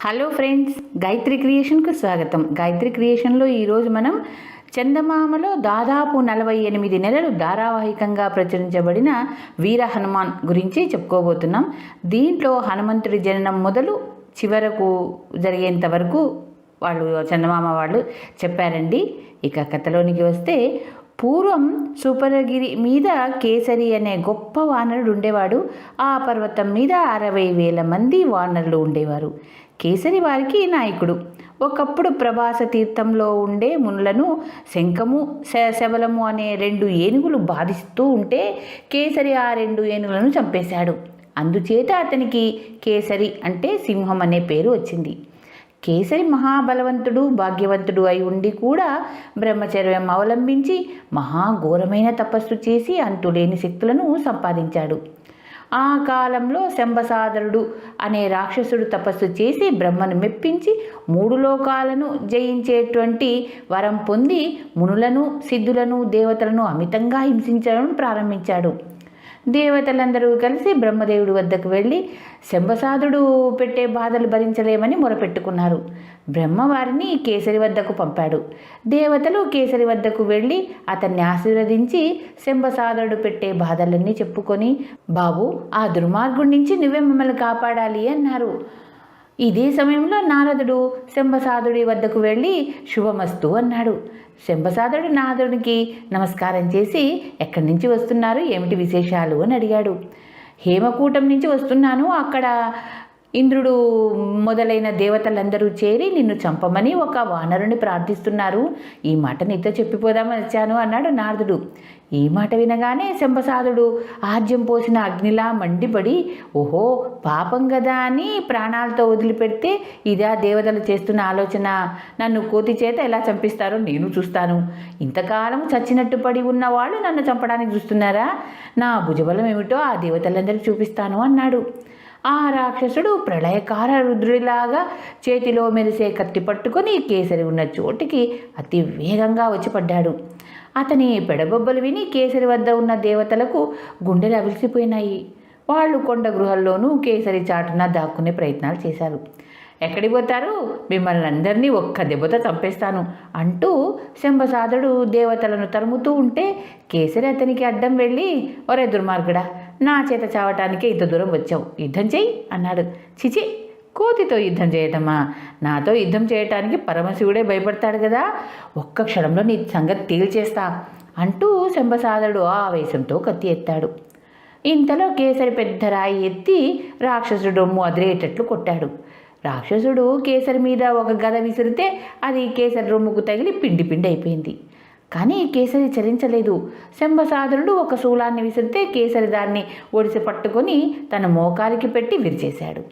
Hello friends, Gayatri క్రియేషన్కు స్వాగతం. గాయత్రి క్రియేషన్లో ఈరోజు మనం చందమామలో దాదాపు 48 నెలలు ధారావాహికంగా ప్రచురించబడిన వీర హనుమాన్ గురించి చెప్పుకోబోతున్నాం. దీంట్లో హనుమంతుడి జననం మొదలు చివరకు జరిగేంత వరకు చందమామ వాళ్ళు చెప్పారండి. ఇక కథలోనికి వస్తే, పూర్వం సుపరగిరి మీద కేసరి అనే గొప్ప వానరుడు ఉండేవాడు. ఆ పర్వతం మీద 60,000 మంది వానరులు ఉండేవారు. కేసరి వారికి నాయకుడు. ఒకప్పుడు ప్రభాస తీర్థంలో ఉండే మునులను శంఖము శబలము అనే 2 ఏనుగులు బాధిస్తూ ఉంటే కేసరి ఆ 2 ఏనుగులను చంపేశాడు. అందుచేత అతనికి కేసరి అంటే సింహం అనే పేరు వచ్చింది. కేసరి మహాబలవంతుడు, భాగ్యవంతుడు అయి ఉండి కూడా బ్రహ్మచర్యం అవలంబించి మహాఘోరమైన తపస్సు చేసి అంతులేని శక్తులను సంపాదించాడు. ఆ కాలంలో శంబసాదరుడు అనే రాక్షసుడు తపస్సు చేసి బ్రహ్మను మెప్పించి 3 లోకాలను జయించేటువంటి వరం పొంది మునులను, సిద్ధులను, దేవతలను అమితంగా హింసించడం ప్రారంభించాడు. దేవతలందరూ కలిసి బ్రహ్మదేవుడి వద్దకు వెళ్ళి శంబసాదుడు పెట్టే బాధలు భరించలేమని మొరపెట్టుకున్నారు. బ్రహ్మ వారిని కేసరి వద్దకు పంపాడు. దేవతలు కేసరి వద్దకు వెళ్ళి అతన్ని ఆశీర్వదించి శంబసాదుడు పెట్టే బాధలన్నీ చెప్పుకొని, బాబు, ఆ దుర్మార్గుడి నుంచి నువ్వే మమ్మల్ని కాపాడాలి అన్నారు. ఇదే సమయంలో నారదుడు శంబసాదుడి వద్దకు వెళ్ళి శుభమస్తు అన్నాడు. శంబసాదుడు నారదుడికి నమస్కారం చేసి, ఎక్కడి నుంచి వస్తున్నారు, ఏమిటి విశేషాలు అని అడిగాడు. హేమకూటం నుంచి వస్తున్నాను. అక్కడ ఇంద్రుడు మొదలైన దేవతలందరూ చేరి నిన్ను చంపమని ఒక వానరుని ప్రార్థిస్తున్నారు. ఈ మాట నీతో చెప్పిపోదామని వచ్చాను అన్నాడు నారదుడు. ఈ మాట వినగానే శంబసాదుడు ఆజ్యం పోసిన అగ్నిలా మండిపడి, ఓహో, పాపం కదా అని ప్రాణాలతో వదిలిపెడితే ఇదా దేవతలు చేస్తున్న ఆలోచన? నన్ను కోతి చేత ఎలా చంపిస్తారో నేను చూస్తాను. ఇంతకాలం చచ్చినట్టు పడి ఉన్నవాళ్ళు నన్ను చంపడానికి చూస్తున్నారా? నా భుజబలం ఏమిటో ఆ దేవతలందరికీ చూపిస్తాను అన్నాడు. ఆ రాక్షసుడు ప్రళయకార రుద్రుడిలాగా చేతిలో మెరిసే కత్తి పట్టుకొని కేసరి ఉన్న చోటికి అతి వేగంగా వచ్చి పడ్డాడు. అతని పెడబొబ్బలు విని కేసరి వద్ద ఉన్న దేవతలకు గుండెలు అవిసిపోయినాయి. వాళ్ళు కొండ గృహల్లోనూ కేసరి చాటున దాక్కునే ప్రయత్నాలు చేశారు. ఎక్కడికి పోతారు, మిమ్మల్ని అందరినీ ఒక్క దెబ్బతో చంపేస్తాను అంటూ శంబసాదుడు దేవతలను తరుముతూ ఉంటే కేసరి అతనికి అడ్డం వెళ్ళి, ఒరే దుర్మార్గుడా, నా చేత చావటానికే ఇంత దూరం వచ్చావు, యుద్ధం చెయ్యి అన్నాడు. చిచి, కోతితో యుద్ధం చేయటమా? నాతో యుద్ధం చేయటానికి పరమశివుడే భయపడతాడు కదా, ఒక్క క్షణంలో నీ సంగతి తేల్చేస్తా అంటూ శంబసాదుడు ఆవేశంతో కత్తి ఎత్తాడు. ఇంతలో కేసరి పెద్ద రాయి ఎత్తి రాక్షసుడు రొమ్ము అదిరేటట్లు కొట్టాడు. రాక్షసుడు కేసరి మీద ఒక గద విసిరితే అది కేసరి రొమ్ముకు తగిలి పిండి పిండి అయిపోయింది. కానీ కేసరి చలించలేదు. శంబసాదుడు ఒక శూలాన్ని విసిరితే కేసరి దాన్ని ఒడిసి పట్టుకొని తన మోకాలికి పెట్టి విరిచేశాడు.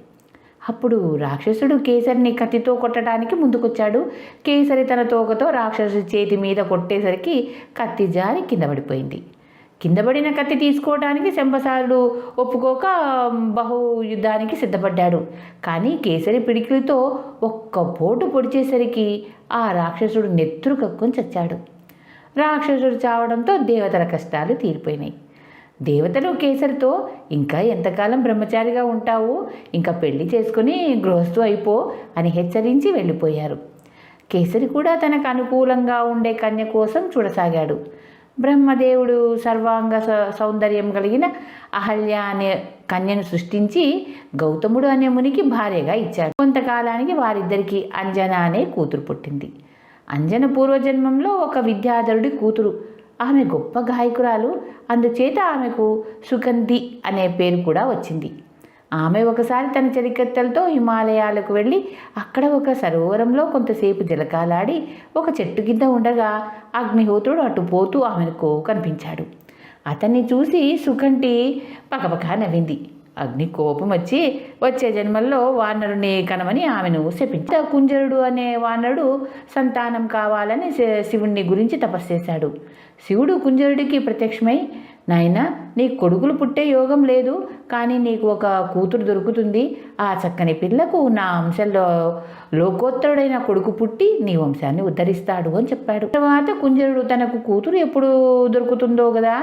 అప్పుడు రాక్షసుడు కేసరిని కత్తితో కొట్టడానికి ముందుకొచ్చాడు. కేసరి తన తోకతో రాక్షసుడి చేతి మీద కొట్టేసరికి కత్తి జారి కింద పడిపోయింది. కిందపడిన కత్తి తీసుకోవడానికి శంబసాదుడు ఒప్పుకోక బహుయుద్ధానికి సిద్ధపడ్డాడు. కానీ కేసరి పిడికిలతో ఒక్క పోటు పొడిచేసరికి ఆ రాక్షసుడు నెత్తురు కక్కుని చచ్చాడు. రాక్షసుడు చావడంతో దేవతల కష్టాలు తీరిపోయినాయి. దేవతలు కేసరితో, ఇంకా ఎంతకాలం బ్రహ్మచారిగా ఉంటావు, ఇంకా పెళ్లి చేసుకుని గృహస్థు అయిపో అని హెచ్చరించి వెళ్ళిపోయారు. కేసరి కూడా తనకు అనుకూలంగా ఉండే కన్య కోసం చూడసాగాడు. బ్రహ్మదేవుడు సర్వాంగ సౌందర్యం కలిగిన అహల్య అనే కన్యను సృష్టించి గౌతముడు అనే మునికి భార్యగా ఇచ్చాడు. కొంతకాలానికి వారిద్దరికీ అంజన అనే కూతురు పుట్టింది. అంజన పూర్వజన్మంలో ఒక విద్యాధరుడి కూతురు. ఆమె గొప్ప గాయకురాలు. అందుచేత ఆమెకు సుగంధి అనే పేరు కూడా వచ్చింది. ఆమె ఒకసారి తన చెలికత్తెలతో హిమాలయాలకు వెళ్ళి అక్కడ ఒక సరోవరంలో కొంతసేపు జలకాలాడి ఒక చెట్టు కింద ఉండగా అగ్నిహోత్రుడు అటు పోతూ ఆమెకు కనిపించాడు. అతన్ని చూసి సుగంటి పకపక నవ్వింది. అగ్ని కోపం వచ్చి వచ్చే జన్మల్లో వానరుని కనమని ఆమెను శపించాడు. కుంజరుడు అనే వానరుడు సంతానం కావాలని శివుణ్ణి గురించి తపస్సు చేశాడు. శివుడు కుంజరుడికి ప్రత్యక్షమై, నాయనా, నీకు కొడుకులు పుట్టే యోగం లేదు, కానీ నీకు ఒక కూతురు దొరుకుతుంది. ఆ చక్కని పిల్లకు నా వంశంలో లోకోత్తరుడైన కొడుకు పుట్టి నీ వంశాన్ని ఉద్ధరిస్తాడు అని చెప్పాడు. తర్వాత కుంజరుడు తనకు కూతురు ఎప్పుడు దొరుకుతుందో కదా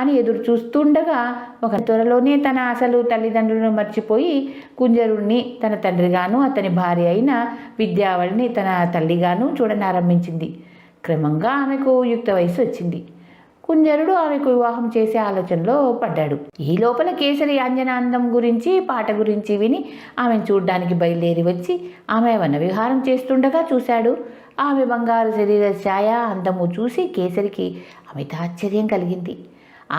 అని ఎదురు చూస్తుండగా ఒక త్వరలోనే తన అసలు తల్లిదండ్రులను మర్చిపోయి కుంజరుడిని తన తండ్రిగాను, అతని భార్య అయిన విద్యావళిని తన తల్లిగాను చూడనారంభించింది. క్రమంగా ఆమెకు యుక్త వయసు వచ్చింది. కుంజరుడు ఆమెకు వివాహం చేసే ఆలోచనలో పడ్డాడు. ఈ లోపల కేసరి అంజన అందం గురించి, పాట గురించి విని ఆమెను చూడ్డానికి బయలుదేరి వచ్చి ఆమె వన విహారం చేస్తుండగా చూశాడు. ఆమె బంగారు శరీర ఛాయ, అందము చూసి కేసరికి అమితాశ్చర్యం కలిగింది.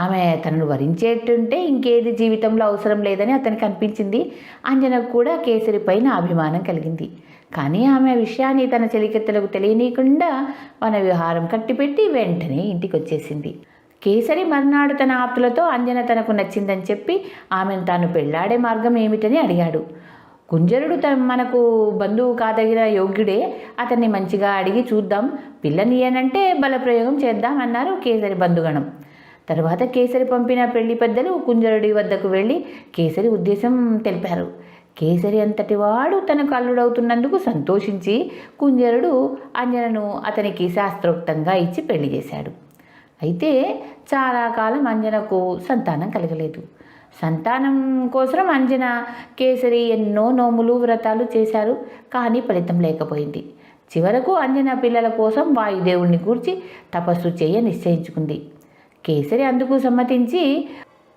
ఆమె తనను వరించేటుంటే ఇంకేది జీవితంలో అవసరం లేదని అతనికి అనిపించింది. అంజనకు కూడా కేసరి పైన అభిమానం కలిగింది. కానీ ఆమె విషయాన్ని తన చెలికెత్తలకు తెలియనీయకుండా వన విహారం కట్టిపెట్టి వెంటనే ఇంటికి వచ్చేసింది. కేసరి మర్నాడు తన ఆప్తులతో అంజన తనకు నచ్చిందని చెప్పి ఆమెను తాను పెళ్లాడే మార్గం ఏమిటని అడిగాడు. కుంజరుడు మనకు బంధువు కాదగిన యోగ్యుడే, అతన్ని మంచిగా అడిగి చూద్దాం, పిల్లనియనంటే బలప్రయోగం చేద్దాం అన్నారు కేసరి బంధుగణం. తర్వాత కేసరి పంపిన పెళ్లి పెద్దలు కుంజరుడి వద్దకు వెళ్ళి కేసరి ఉద్దేశం తెలిపారు. కేసరి అంతటి వాడు తనకు అల్లుడవుతున్నందుకు సంతోషించి కుంజరుడు అంజనను అతనికి శాస్త్రోక్తంగా ఇచ్చి పెళ్లి చేశాడు. అయితే చాలా కాలం అంజనకు సంతానం కలగలేదు. సంతానం కోసం అంజన, కేసరి ఎన్నో నోములు, వ్రతాలు చేశారు. కానీ ఫలితం లేకపోయింది. చివరకు అంజన పిల్లల కోసం వాయుదేవుణ్ణి గూర్చి తపస్సు చేయ నిశ్చయించుకుంది. కేసరి అందుకు సమ్మతించి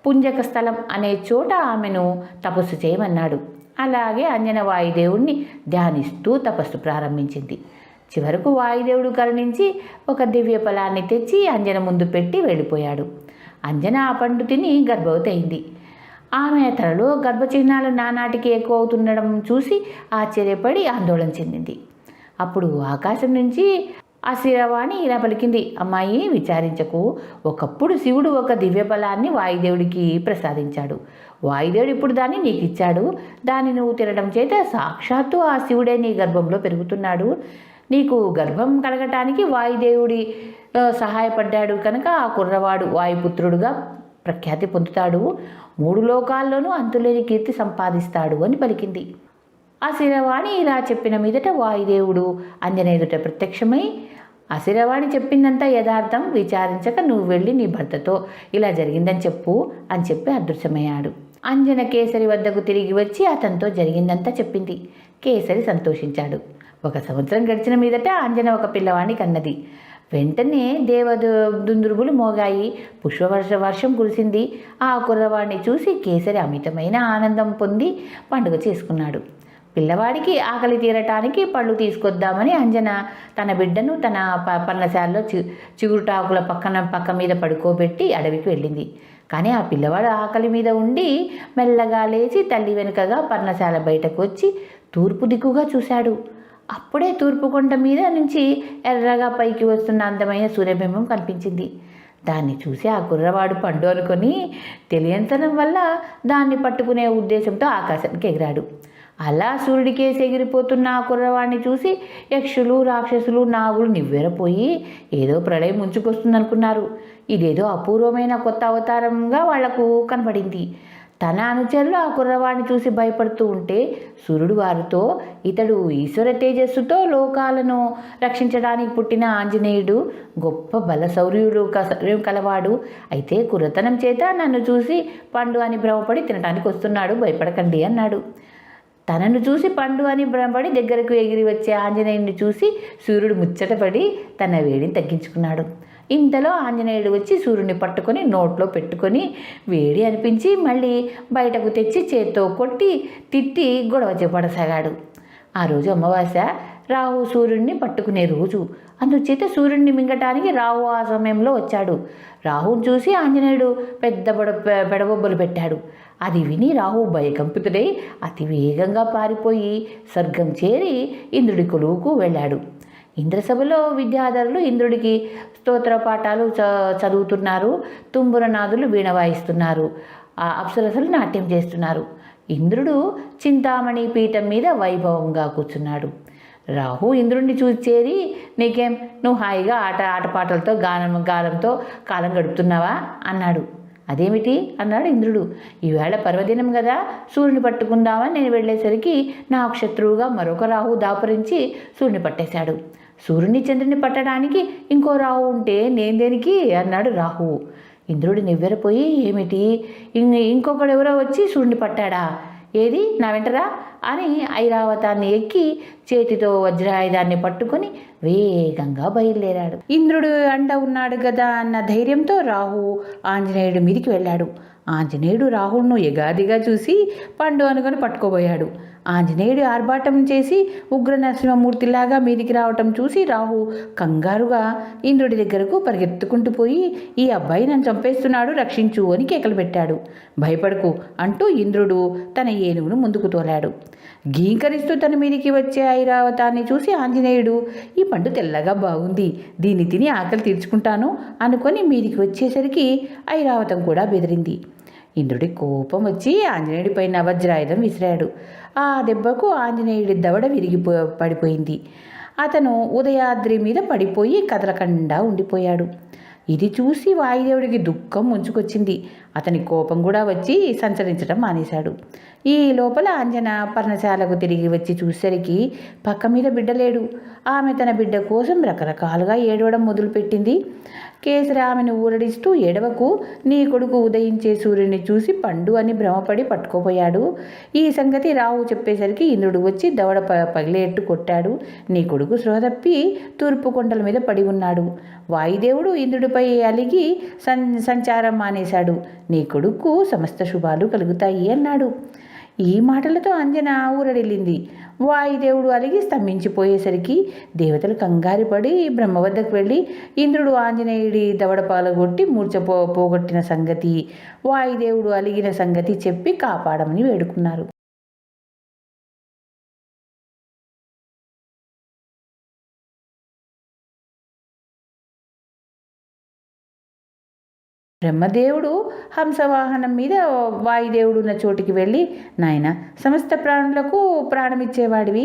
పుంజక స్థలం అనే చోట ఆమెను తపస్సు చేయమన్నాడు. అలాగే అంజన వాయుదేవుణ్ణి ధ్యానిస్తూ తపస్సు ప్రారంభించింది. చివరకు వాయుదేవుడు కరుణించి ఒక దివ్య ఫలాన్ని తెచ్చి అంజన ముందు పెట్టి వెళ్ళిపోయాడు. అంజన ఆ పండు తిని గర్భవతి అయింది. ఆమె తలలో గర్భచిహ్నాలు నానాటికి ఎక్కువ అవుతుండడం చూసి ఆశ్చర్యపడి ఆందోళన చెందింది. అప్పుడు ఆకాశం నుంచి ఆ శిరవాణి ఇలా పలికింది, అమ్మాయి విచారించకు, ఒకప్పుడు శివుడు ఒక దివ్య బలాన్ని వాయుదేవుడికి ప్రసాదించాడు. వాయుదేవుడు ఇప్పుడు దాన్ని నీకు ఇచ్చాడు. దాన్ని నువ్వు తినడం చేత సాక్షాత్తు ఆ శివుడే నీ గర్భంలో పెరుగుతున్నాడు. నీకు గర్భం కలగటానికి వాయుదేవుడి సహాయపడ్డాడు కనుక ఆ కుర్రవాడు వాయుపుత్రుడుగా ప్రఖ్యాతి పొందుతాడు. 3 లోకాల్లోనూ అంతులేని కీర్తి సంపాదిస్తాడు అని పలికింది. ఆ శిరవాణి ఇలా చెప్పిన మీదట వాయుదేవుడు అంజన ఎదుట ప్రత్యక్షమై, ఆ శిరవాణి చెప్పిందంతా యథార్థం, విచారించక నువ్వు వెళ్ళి నీ భర్తతో ఇలా జరిగిందని చెప్పు అని చెప్పి అదృశ్యమయ్యాడు. అంజన కేసరి వద్దకు తిరిగి వచ్చి అతనితో జరిగిందంతా చెప్పింది. కేసరి సంతోషించాడు. 1 సంవత్సరం గడిచిన మీదట అంజన ఒక పిల్లవాణ్ణి కన్నది. వెంటనే దుందురుబులు మోగాయి. వర్షం కురిసింది. ఆ కుర్రవాణ్ణి చూసి కేసరి అమితమైన ఆనందం పొంది పండుగ చేసుకున్నాడు. పిల్లవాడికి ఆకలి తీరటానికి పళ్ళు తీసుకొద్దామని అంజన తన బిడ్డను తన పర్ణశాలలో చిగురుటాకుల పక్క మీద పడుకోబెట్టి అడవికి వెళ్ళింది. కానీ ఆ పిల్లవాడు ఆకలి మీద ఉండి మెల్లగా లేచి తల్లి వెనుకగా పర్ణశాల బయటకు వచ్చి తూర్పు దిక్కుగా చూశాడు. అప్పుడే తూర్పు కొండ మీద నుంచి ఎర్రగా పైకి వస్తున్న అందమైన సూర్యబింబం కనిపించింది. దాన్ని చూసి ఆ కుర్రవాడు పండు అనుకొని తెలియంతనం వల్ల దాన్ని పట్టుకునే ఉద్దేశంతో ఆకాశానికి ఎగిరాడు. అలా సూర్యుడికేసి ఎగిరిపోతున్న ఆ కుర్రవాడిని చూసి యక్షులు, రాక్షసులు, నాగులు నివ్వెరపోయి ఏదో ప్రళయం ముంచుకొస్తుందనుకున్నారు. ఇదేదో అపూర్వమైన కొత్త అవతారంగా వాళ్లకు కనబడింది. తన అనుచరులు ఆ కుర్రవాడిని చూసి భయపడుతూ ఉంటే సూర్యుడు వారితో, ఇతడు ఈశ్వర తేజస్సుతో లోకాలను రక్షించడానికి పుట్టిన ఆంజనేయుడు, గొప్ప బలశౌర్యుడు కలవాడు. అయితే కుర్రతనం చేత నన్ను చూసి పండు అని భ్రమపడి తినడానికి వస్తున్నాడు, భయపడకండి అన్నాడు. తనను చూసి పండు అని భ్రమపడి దగ్గరకు ఎగిరి వచ్చే ఆంజనేయుడిని చూసి సూర్యుడు ముచ్చటపడి తన వేడిని తగ్గించుకున్నాడు. ఇంతలో ఆంజనేయుడు వచ్చి సూర్యుడిని పట్టుకొని నోట్లో పెట్టుకొని వేడి అనిపించి మళ్ళీ బయటకు తెచ్చి చేత్తో కొట్టి తిట్టి గొడవ చేపడసాగాడు. ఆ రోజు అమావాస్య, రాహు సూర్యుడిని పట్టుకునే రోజు. అందుచేత సూర్యుడిని మింగటానికి రాహు ఆ సమయంలో వచ్చాడు. రాహుని చూసి ఆంజనేయుడు పెద్ద బెడబొబ్బలు పెట్టాడు. అది విని రాహు భయకంపితుడై అతి వేగంగా పారిపోయి స్వర్గం చేరి ఇంద్రుడి కొలువుకు వెళ్ళాడు. ఇంద్రసభలో విద్యాధరులు ఇంద్రుడికి స్తోత్ర పాఠాలు చదువుతున్నారు. తుంబురనాథులు వీణ వాయిస్తున్నారు. ఆ అప్సరసలు నాట్యం చేస్తున్నారు. ఇంద్రుడు చింతామణి పీఠం మీద వైభవంగా కూర్చున్నాడు. రాహు ఇంద్రుడిని చూసి చేరి, నీకేం, నువ్వు హాయిగా ఆటపాటలతో గానంతో కాలం గడుపుతున్నావా అన్నాడు. అదేమిటి అన్నాడు ఇంద్రుడు. ఈవేళ పర్వదినం కదా, సూర్యుని పట్టుకుందామని నేను వెళ్ళేసరికి నాకు శత్రువుగా మరొక రాహు దాపురించి సూర్యుని పట్టేశాడు. సూర్యుని చంద్రుని పట్టడానికి ఇంకో రాహు ఉంటే నేను దేనికి అన్నాడు రాహువు. ఇంద్రుడు నివ్వెరపోయి, ఏమిటి ఇంకొకడెవరో వచ్చి సూర్యుని పట్టాడా? ఏది నా వెంటరా అని ఐరావతాన్ని ఎక్కి చేతితో వజ్రాయుధాన్ని పట్టుకొని వేగంగా బయలుదేరాడు. ఇంద్రుడు అండ ఉన్నాడు కదా అన్న ధైర్యంతో రాహు ఆంజనేయుడి మీదికి వెళ్ళాడు. ఆంజనేయుడు రాహువును ఎగాదిగా చూసి పండు అనుకొని పట్టుకోబోయాడు. ఆంజనేయుడు ఆర్భాటం చేసి ఉగ్ర నరసింహమూర్తిలాగా మీదికి రావటం చూసి రాహు కంగారుగా ఇంద్రుడి దగ్గరకు పరిగెత్తుకుంటూ పోయి, ఈ అబ్బాయి నన్ను చంపేస్తున్నాడు, రక్షించు అని కేకలు పెట్టాడు. భయపడకు అంటూ ఇంద్రుడు తన ఏనుగును ముందుకు తోలాడు. గీంకరిస్తూ తన మీదికి వచ్చే ఐరావతాన్ని చూసి ఆంజనేయుడు, ఈ పండు తెల్లగా బాగుంది, దీన్ని తిని ఆకలి తీర్చుకుంటాను అనుకొని మీదికి వచ్చేసరికి ఐరావతం కూడా బెదిరింది. ఇంద్రుడి కోపం వచ్చి ఆంజనేయుడిపై వజ్రాయుధం విసిరాడు. ఆ దెబ్బకు ఆంజనేయుడి దవడ పడిపోయింది. అతను ఉదయాద్రి మీద పడిపోయి కదలకుండా ఉండిపోయాడు. ఇది చూసి వాయుదేవుడికి దుఃఖం ముంచుకొచ్చింది. అతని కోపం కూడా వచ్చి సంచరించడం మానేశాడు. ఈ లోపల అంజన పర్ణశాలకు తిరిగి వచ్చి చూసేసరికి పక్క మీద బిడ్డ లేడు. ఆమె తన బిడ్డ కోసం రకరకాలుగా ఏడవడం మొదలుపెట్టింది. కేసరి ఆమెను ఊరడిస్తూ, ఏడవకు, నీ కొడుకు ఉదయించే సూర్యుని చూసి పండు అని భ్రమపడి పట్టుకోపోయాడు. ఈ సంగతి రావు చెప్పేసరికి ఇంద్రుడు వచ్చి దవడ పగిలేట్టు కొట్టాడు. నీ కొడుకు స్పృహ తప్పి తూర్పు కొండల మీద పడి ఉన్నాడు. వాయుదేవుడు ఇంద్రుడిపై అలిగి సంచారం మానేశాడు. నీ కొడుకు సమస్త శుభాలు కలుగుతాయి అన్నాడు. ఈ మాటలతో అంజన ఊరడిల్లింది. వాయుదేవుడు అలిగి స్తంభించిపోయేసరికి దేవతలు కంగారుపడి బ్రహ్మ వద్దకు వెళ్ళి ఇంద్రుడు ఆంజనేయుడి దవడ పాలగొట్టి పోగొట్టిన సంగతి, వాయుదేవుడు అలిగిన సంగతి చెప్పి కాపాడమని వేడుకున్నారు. బ్రహ్మదేవుడు హంసవాహనం మీద వాయుదేవుడు ఉన్న చోటికి వెళ్ళి, నాయన, సమస్త ప్రాణులకు ప్రాణమిచ్చేవాడివి,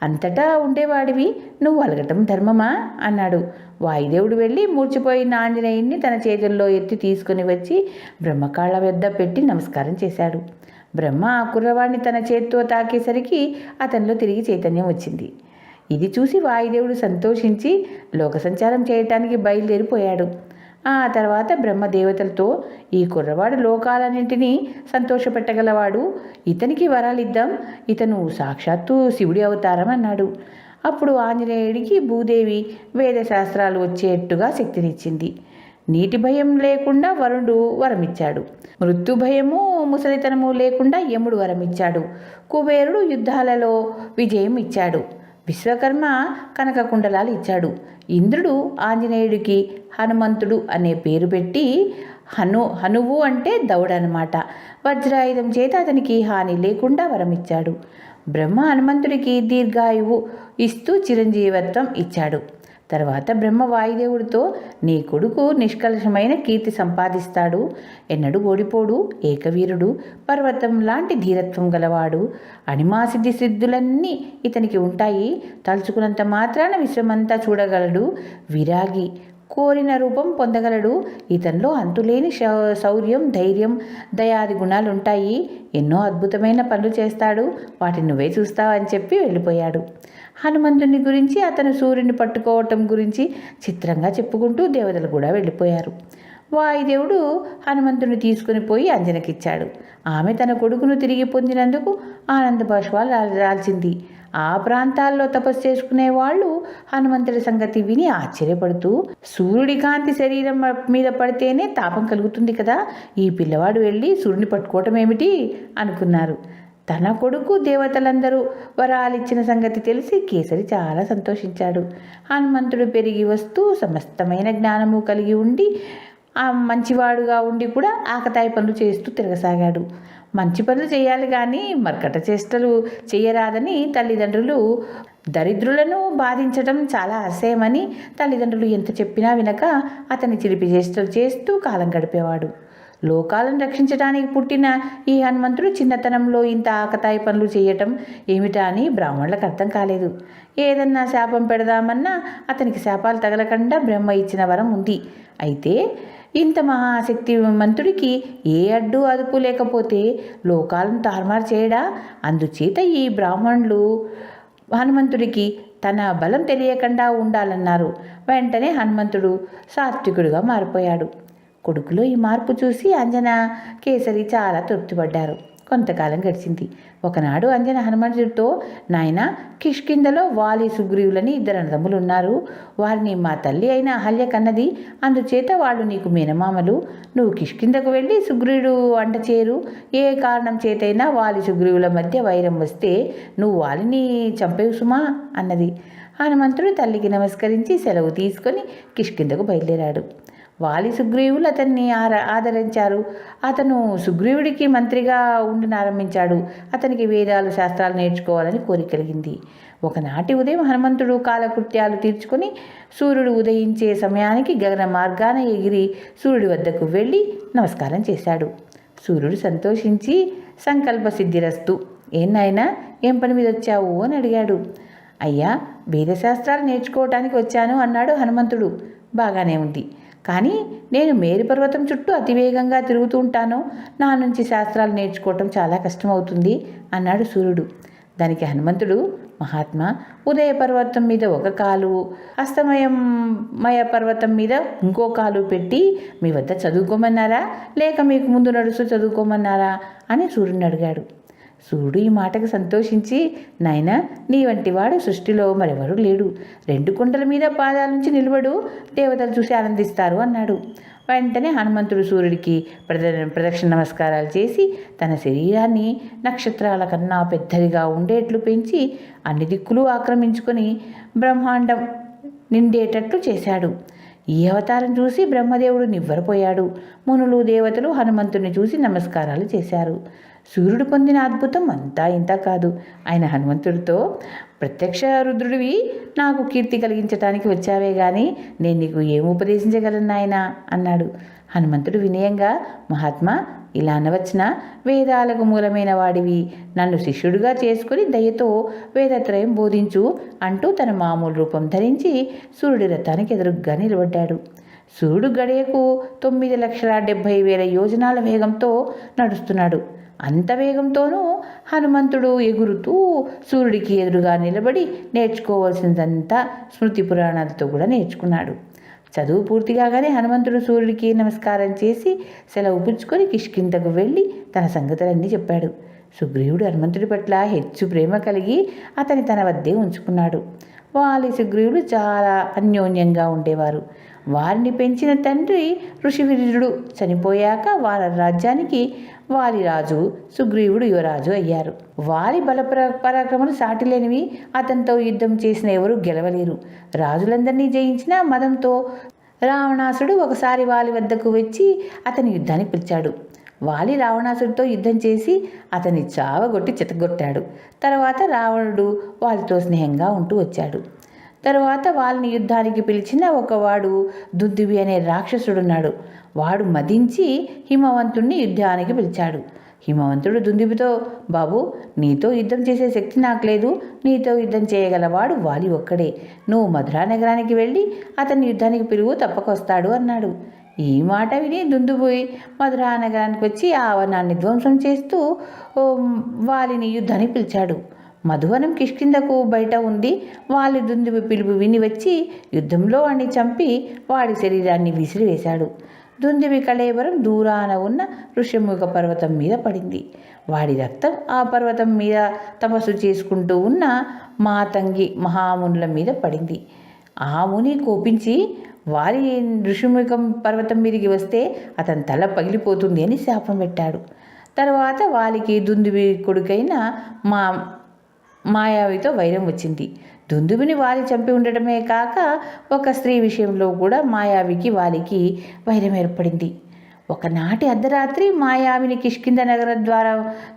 అంతటా ఉండేవాడివి, నువ్వు అలగటం ధర్మమా అన్నాడు. వాయుదేవుడు వెళ్ళి మూర్చిపోయిన ఆంజనేయుడిని తన చేతుల్లో ఎత్తి తీసుకుని వచ్చి బ్రహ్మకాళ్ళ వద్ద పెట్టి నమస్కారం చేశాడు. బ్రహ్మ ఆ కుర్రవాడిని తన చేతితో తాకేసరికి అతనిలో తిరిగి చైతన్యం వచ్చింది. ఇది చూసి వాయుదేవుడు సంతోషించి లోక సంచారం చేయటానికి బయలుదేరిపోయాడు. ఆ తర్వాత బ్రహ్మదేవతలతో, ఈ కుర్రవాడు లోకాలన్నింటినీ సంతోషపెట్టగలవాడు, ఇతనికి వరాలిద్దాం, ఇతను సాక్షాత్తు శివుడి అవతారం అన్నాడు. అప్పుడు ఆంజనేయుడికి భూదేవి వేదశాస్త్రాలు వచ్చేట్టుగా శక్తినిచ్చింది. నీటి భయం లేకుండా వరుణుడు వరమిచ్చాడు. మృత్యు భయము ముసలితనము లేకుండా యముడు వరమిచ్చాడు. కుబేరుడు యుద్ధాలలో విజయం ఇచ్చాడు. విశ్వకర్మ కనక కుండలాలు ఇచ్చాడు. ఇంద్రుడు ఆంజనేయుడికి హనుమంతుడు అనే పేరు పెట్టి, హనువు అంటే దౌడ అన్నమాట, వజ్రాయుధం చేత అతనికి హాని లేకుండా వరమిచ్చాడు. బ్రహ్మ హనుమంతుడికి దీర్ఘాయువు ఇస్తూ చిరంజీవత్వం ఇచ్చాడు. తర్వాత బ్రహ్మ వాయుదేవుడితో, నీ కొడుకు నిష్కల్షమైన కీర్తి సంపాదిస్తాడు, ఎన్నడూ ఓడిపోడు, ఏకవీరుడు, పర్వతం లాంటి ధీరత్వం గలవాడు, అణిమాసిద్ధి సిద్ధులన్నీ ఇతనికి ఉంటాయి, తలుచుకున్నంత మాత్రాన విశ్వమంతా చూడగలడు, విరాగి, కోరిన రూపం పొందగలడు, ఇతనిలో అంతులేని శౌర్యం, ధైర్యం, దయాది గుణాలుంటాయి, ఎన్నో అద్భుతమైన పనులు చేస్తాడు, వాటిని నువ్వే చూస్తావు అని చెప్పి వెళ్ళిపోయాడు. హనుమంతుని గురించి, అతను సూర్యుని పట్టుకోవటం గురించి చిత్రంగా చెప్పుకుంటూ దేవతలు కూడా వెళ్ళిపోయారు. వాయుదేవుడు హనుమంతుని తీసుకుని పోయి అంజనకిచ్చాడు. ఆమె తన కొడుకును తిరిగి పొందినందుకు ఆనంద బాష్పాలు రాల్చింది. ఆ ప్రాంతాల్లో తపస్సు చేసుకునే వాళ్ళు హనుమంతుడి సంగతి విని ఆశ్చర్యపడుతూ, సూర్యుడి కాంతి శరీరం మీద పడితేనే తాపం కలుగుతుంది కదా, ఈ పిల్లవాడు వెళ్ళి సూర్యుని పట్టుకోవటం ఏమిటి అనుకున్నారు. తన కొడుకు దేవతలందరూ వరాలిచ్చిన సంగతి తెలిసి కేసరి చాలా సంతోషించాడు. హనుమంతుడు పెరిగి వస్తూ సమస్తమైన జ్ఞానము కలిగి ఉండి మంచివాడుగా ఉండి కూడా ఆకతాయి పనులు చేస్తూ తిరగసాగాడు. మంచి పనులు చేయాలి కానీ మర్కట చేష్టలు చేయరాదని తల్లిదండ్రులు దరిద్రులను బాధించడం చాలా అసహ్యమని తల్లిదండ్రులు ఎంత చెప్పినా వినక అతని చిలిపి చేష్టలు చేస్తూ కాలం గడిపేవాడు. లోకాలను రక్షించడానికి పుట్టిన ఈ హనుమంతుడు చిన్నతనంలో ఇంత ఆకతాయి పనులు చేయటం ఏమిటా అని బ్రాహ్మణులకు అర్థం కాలేదు. ఏదన్నా శాపం పెడదామన్నా అతనికి శాపాలు తగలకుండా బ్రహ్మ ఇచ్చిన వరం ఉంది. అయితే ఇంత మహాశక్తిమంతుడికి ఏ అడ్డు అదుపు లేకపోతే లోకాలను తారుమారు చేయడా? అందుచేత ఈ బ్రాహ్మణులు హనుమంతుడికి తన బలం తెలియకుండా ఉండాలన్నారు. వెంటనే హనుమంతుడు సాత్వికుడిగా మారిపోయాడు. కొడుకులో ఈ మార్పు చూసి అంజన, కేసరి చాలా తృప్తిపడ్డారు. కొంతకాలం గడిచింది. ఒకనాడు అంజన హనుమంతుడితో, నాయనా, కిష్కింధలో వాలి, సుగ్రీవులని 2 అన్నదమ్ములు ఉన్నారు. వారిని మా తల్లి అయిన అహల్య కన్నది. అందుచేత వాళ్ళు నీకు మేనమామలు. నువ్వు కిష్కింధకు వెళ్ళి సుగ్రీవుడు అంట చేరు. ఏ కారణం చేతైనా వాలి సుగ్రీవుల మధ్య వైరం వస్తే నువ్వు వాలిని చంపేవు సుమా అన్నది. హనుమంతుడు తల్లికి నమస్కరించి సెలవు తీసుకొని కిష్కింధకు బయలుదేరాడు. వాలి సుగ్రీవులు అతన్ని ఆదరించారు. అతను సుగ్రీవుడికి మంత్రిగా ఉండనారంభించాడు. అతనికి వేదాలు, శాస్త్రాలు నేర్చుకోవాలని కోరిక కలిగింది. ఒకనాటి ఉదయం హనుమంతుడు కాలకృత్యాలు తీర్చుకొని సూర్యుడు ఉదయించే సమయానికి గగన మార్గాన ఎగిరి సూర్యుడి వద్దకు వెళ్ళి నమస్కారం చేశాడు. సూర్యుడు సంతోషించి, సంకల్ప సిద్ధిరస్తు, ఏం నాయనా, ఏం పని మీద వచ్చావు అని అడిగాడు. అయ్యా, వేదశాస్త్రాలు నేర్చుకోవటానికి వచ్చాను అన్నాడు హనుమంతుడు. బాగానే ఉంది, కానీ నేను మేరు పర్వతం చుట్టూ అతివేగంగా తిరుగుతూ ఉంటాను. నా నుంచి శాస్త్రాలు నేర్చుకోవటం చాలా కష్టమవుతుంది అన్నాడు సూర్యుడు. దానికి హనుమంతుడు, మహాత్మా, ఉదయ పర్వతం మీద ఒక కాలు, అస్తమయ పర్వతం మీద ఇంకో కాలు పెట్టి మీ వద్ద చదువుకోమన్నారా, లేక మీకు ముందు నడుస్తూ చదువుకోమన్నారా అని సూర్యుడిని అడిగాడు. సూర్యుడు ఈ మాటకు సంతోషించి, నాయనా, నీ వంటివాడు సృష్టిలో మరెవరూ లేడు. 2 కొండల మీద పాదాల నుంచి నిలబడు, దేవతలు చూసి ఆనందిస్తారు అన్నాడు. వెంటనే హనుమంతుడు సూర్యుడికి ప్రదక్షిణ నమస్కారాలు చేసి తన శరీరాన్ని నక్షత్రాల కన్నా పెద్దదిగా ఉండేట్లు పెంచి అన్ని దిక్కులు ఆక్రమించుకొని బ్రహ్మాండం నిండేటట్లు చేశాడు. ఈ అవతారం చూసి బ్రహ్మదేవుడు నివ్వెరపోయాడు. మునులు, దేవతలు హనుమంతుడిని చూసి నమస్కారాలు చేశారు. సూర్యుడు పొందిన అద్భుతం అంతా ఇంత కాదు. ఆయన హనుమంతుడితో, ప్రత్యక్ష రుద్రుడివి, నాకు కీర్తి కలిగించటానికి వచ్చావే గాని నేను నీకు ఏం ఉపదేశించగలను నాయనా అన్నాడు. హనుమంతుడు వినయంగా, మహాత్మా, ఇలా అనవచ్చునా? వేదాలకు మూలమైన వాడివి, నన్ను శిష్యుడిగా చేసుకుని దయతో వేదత్రయం బోధించు అంటూ తన మామూలు రూపం ధరించి సూర్యుడి రథానికి ఎదురుగ్గా నిలబడ్డాడు. సూర్యుడు గడియకు 9,70,000 యోజనాల వేగంతో నడుస్తున్నాడు. అంత వేగంతోనూ హనుమంతుడు ఎగురుతూ సూర్యుడికి ఎదురుగా నిలబడి నేర్చుకోవాల్సిందంతా స్మృతి పురాణాలతో కూడా నేర్చుకున్నాడు. చదువు పూర్తి కాగానే హనుమంతుడు సూర్యుడికి నమస్కారం చేసి సెలవు పుచ్చుకొని కిష్కింధకు వెళ్ళి తన సంగతులన్నీ చెప్పాడు. సుగ్రీవుడు హనుమంతుడి పట్ల హెచ్చు ప్రేమ కలిగి అతని తన వద్దే ఉంచుకున్నాడు. వాలి, సుగ్రీవుడు చాలా అన్యోన్యంగా ఉండేవారు. వారిని పెంచిన తండ్రి ఋషివీర్యుడు చనిపోయాక వారి రాజ్యానికి వాలి రాజు, సుగ్రీవుడు యువరాజు అయ్యారు. వాలి పరాక్రమలు సాటిలేనివి. అతనితో యుద్ధం చేసిన ఎవరూ గెలవలేరు. రాజులందరినీ జయించిన మదంతో రావణాసుడు ఒకసారి వాలి వద్దకు వచ్చి అతని యుద్ధానికి పిలిచాడు. వాలి రావణాసుడితో యుద్ధం చేసి అతన్ని చావగొట్టి చితగొట్టాడు. తర్వాత రావణుడు వాలితో స్నేహంగా ఉంటూ వచ్చాడు. తరువాత వాళ్ళని యుద్ధానికి పిలిచిన ఒకవాడు దుందుబి అనే రాక్షసుడున్నాడు. వాడు మదించి హిమవంతుణ్ణి యుద్ధానికి పిలిచాడు. హిమవంతుడు దుందుబితో, బాబు, నీతో యుద్ధం చేసే శక్తి నాకు లేదు. నీతో యుద్ధం చేయగలవాడు వాలి ఒక్కడే. నువ్వు మధురా నగరానికి వెళ్ళి అతన్ని యుద్ధానికి పిలువు, తప్పకొస్తాడు అన్నాడు. ఈ మాట విని దుందుబి మధురా నగరానికి వచ్చి ఆవరణాన్ని ధ్వంసం చేస్తూ వాలిని యుద్ధానికి పిలిచాడు. మధువనం కిష్కింధకు బయట ఉంది. వాలి దుందుబి పిలుపు విని వచ్చి యుద్ధంలో వాడిని చంపి వాడి శరీరాన్ని విసిరివేశాడు. దుందుబి కళేబరం దూరాన ఉన్న ఋష్యముఖ పర్వతం మీద పడింది. వాడి రక్తం ఆ పర్వతం మీద తపస్సు చేసుకుంటూ ఉన్న మాతంగి మహామునుల మీద పడింది. ఆ ముని కోపించి వారి ఋషిముఖం పర్వతం మీదకి వస్తే అతని తల పగిలిపోతుంది అని శాపం పెట్టాడు. తర్వాత వాలికి దుందుబి కొడుకైన మాయావితో వైరం వచ్చింది. దుందుబిని వాలి చంపి ఉండటమే కాక ఒక స్త్రీ విషయంలో కూడా మాయావికి వాలికి వైరం ఏర్పడింది. ఒకనాటి అర్ధరాత్రి మాయావిని కిష్కింధ నగర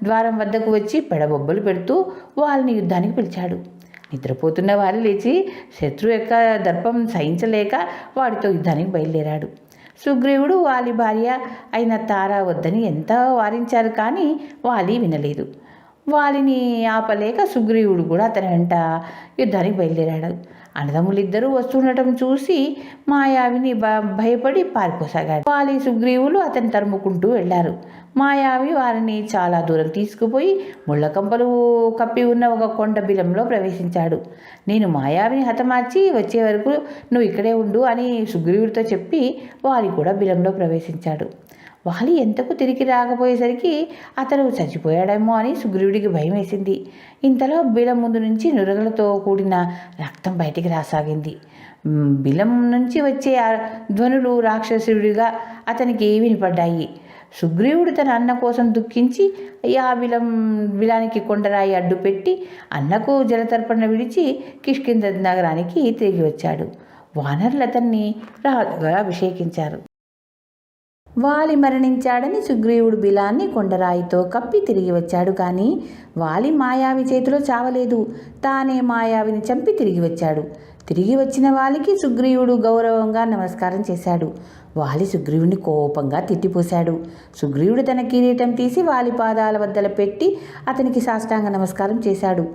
ద్వారం వద్దకు వచ్చి పెడబొబ్బలు పెడుతూ వాళ్ళని యుద్ధానికి పిలిచాడు. నిద్రపోతున్న వాలి లేచి శత్రు యొక్క దర్పం సహించలేక వాడితో యుద్ధానికి బయలుదేరాడు. సుగ్రీవుడు వాలి భార్య అయిన తారా వద్దని ఎంతో వారించారు, కానీ వాలి వినలేదు. వాలిని ఆపలేక సుగ్రీవుడు కూడా అతని వెంట యుద్ధానికి బయలుదేరాడు. అన్నదమ్ములిద్దరూ వస్తుండటం చూసి మాయావిని భయపడి పారిపోసాగాడు. వాలి సుగ్రీవులు అతన్ని తరుముకుంటూ వెళ్ళారు. మాయావి వారిని చాలా దూరం తీసుకుపోయి ముళ్ళకంపలు కప్పి ఉన్న ఒక కొండ బిలంలో ప్రవేశించాడు. నేను మాయావిని హతమార్చి వచ్చే వరకు నువ్వు ఇక్కడే ఉండు అని సుగ్రీవుడితో చెప్పి వాలి కూడా బిలంలో ప్రవేశించాడు. వాలి ఎంతకు తిరిగి రాకపోయేసరికి అతను చచ్చిపోయాడేమో అని సుగ్రీవుడికి భయం వేసింది. ఇంతలో బిలం ముందు నుంచి నురగలతో కూడిన రక్తం బయటికి రాసాగింది. బిలం నుంచి వచ్చే ధ్వనులు రాక్షసుడిగా అతనికి వినపడ్డాయి. సుగ్రీవుడు తన అన్న కోసం దుఃఖించి ఆ బిలానికి కొండరాయి అడ్డు పెట్టి అన్నకు జలతర్పణ విడిచి కిష్కింధ నగరానికి తిరిగి వచ్చాడు. వానరులు అతన్ని రాజుగా అభిషేకించారు. వాలి మరణించాడని సుగ్రీవుడు బిలాన్ని కొండరాయితో కప్పి తిరిగి వచ్చాడు. కానీ వాలి మాయావి చేతిలో చావలేదు. తానే మాయావిని చంపి తిరిగి వచ్చాడు. తిరిగి వచ్చిన వాలికి సుగ్రీవుడు గౌరవంగా నమస్కారం చేశాడు. వాలి సుగ్రీవుని కోపంగా తిట్టిపోశాడు. సుగ్రీవుడు తన కిరీటం తీసి వాలి పాదాల వద్దల పెట్టి అతనికి సాష్టాంగ నమస్కారం చేశాడు.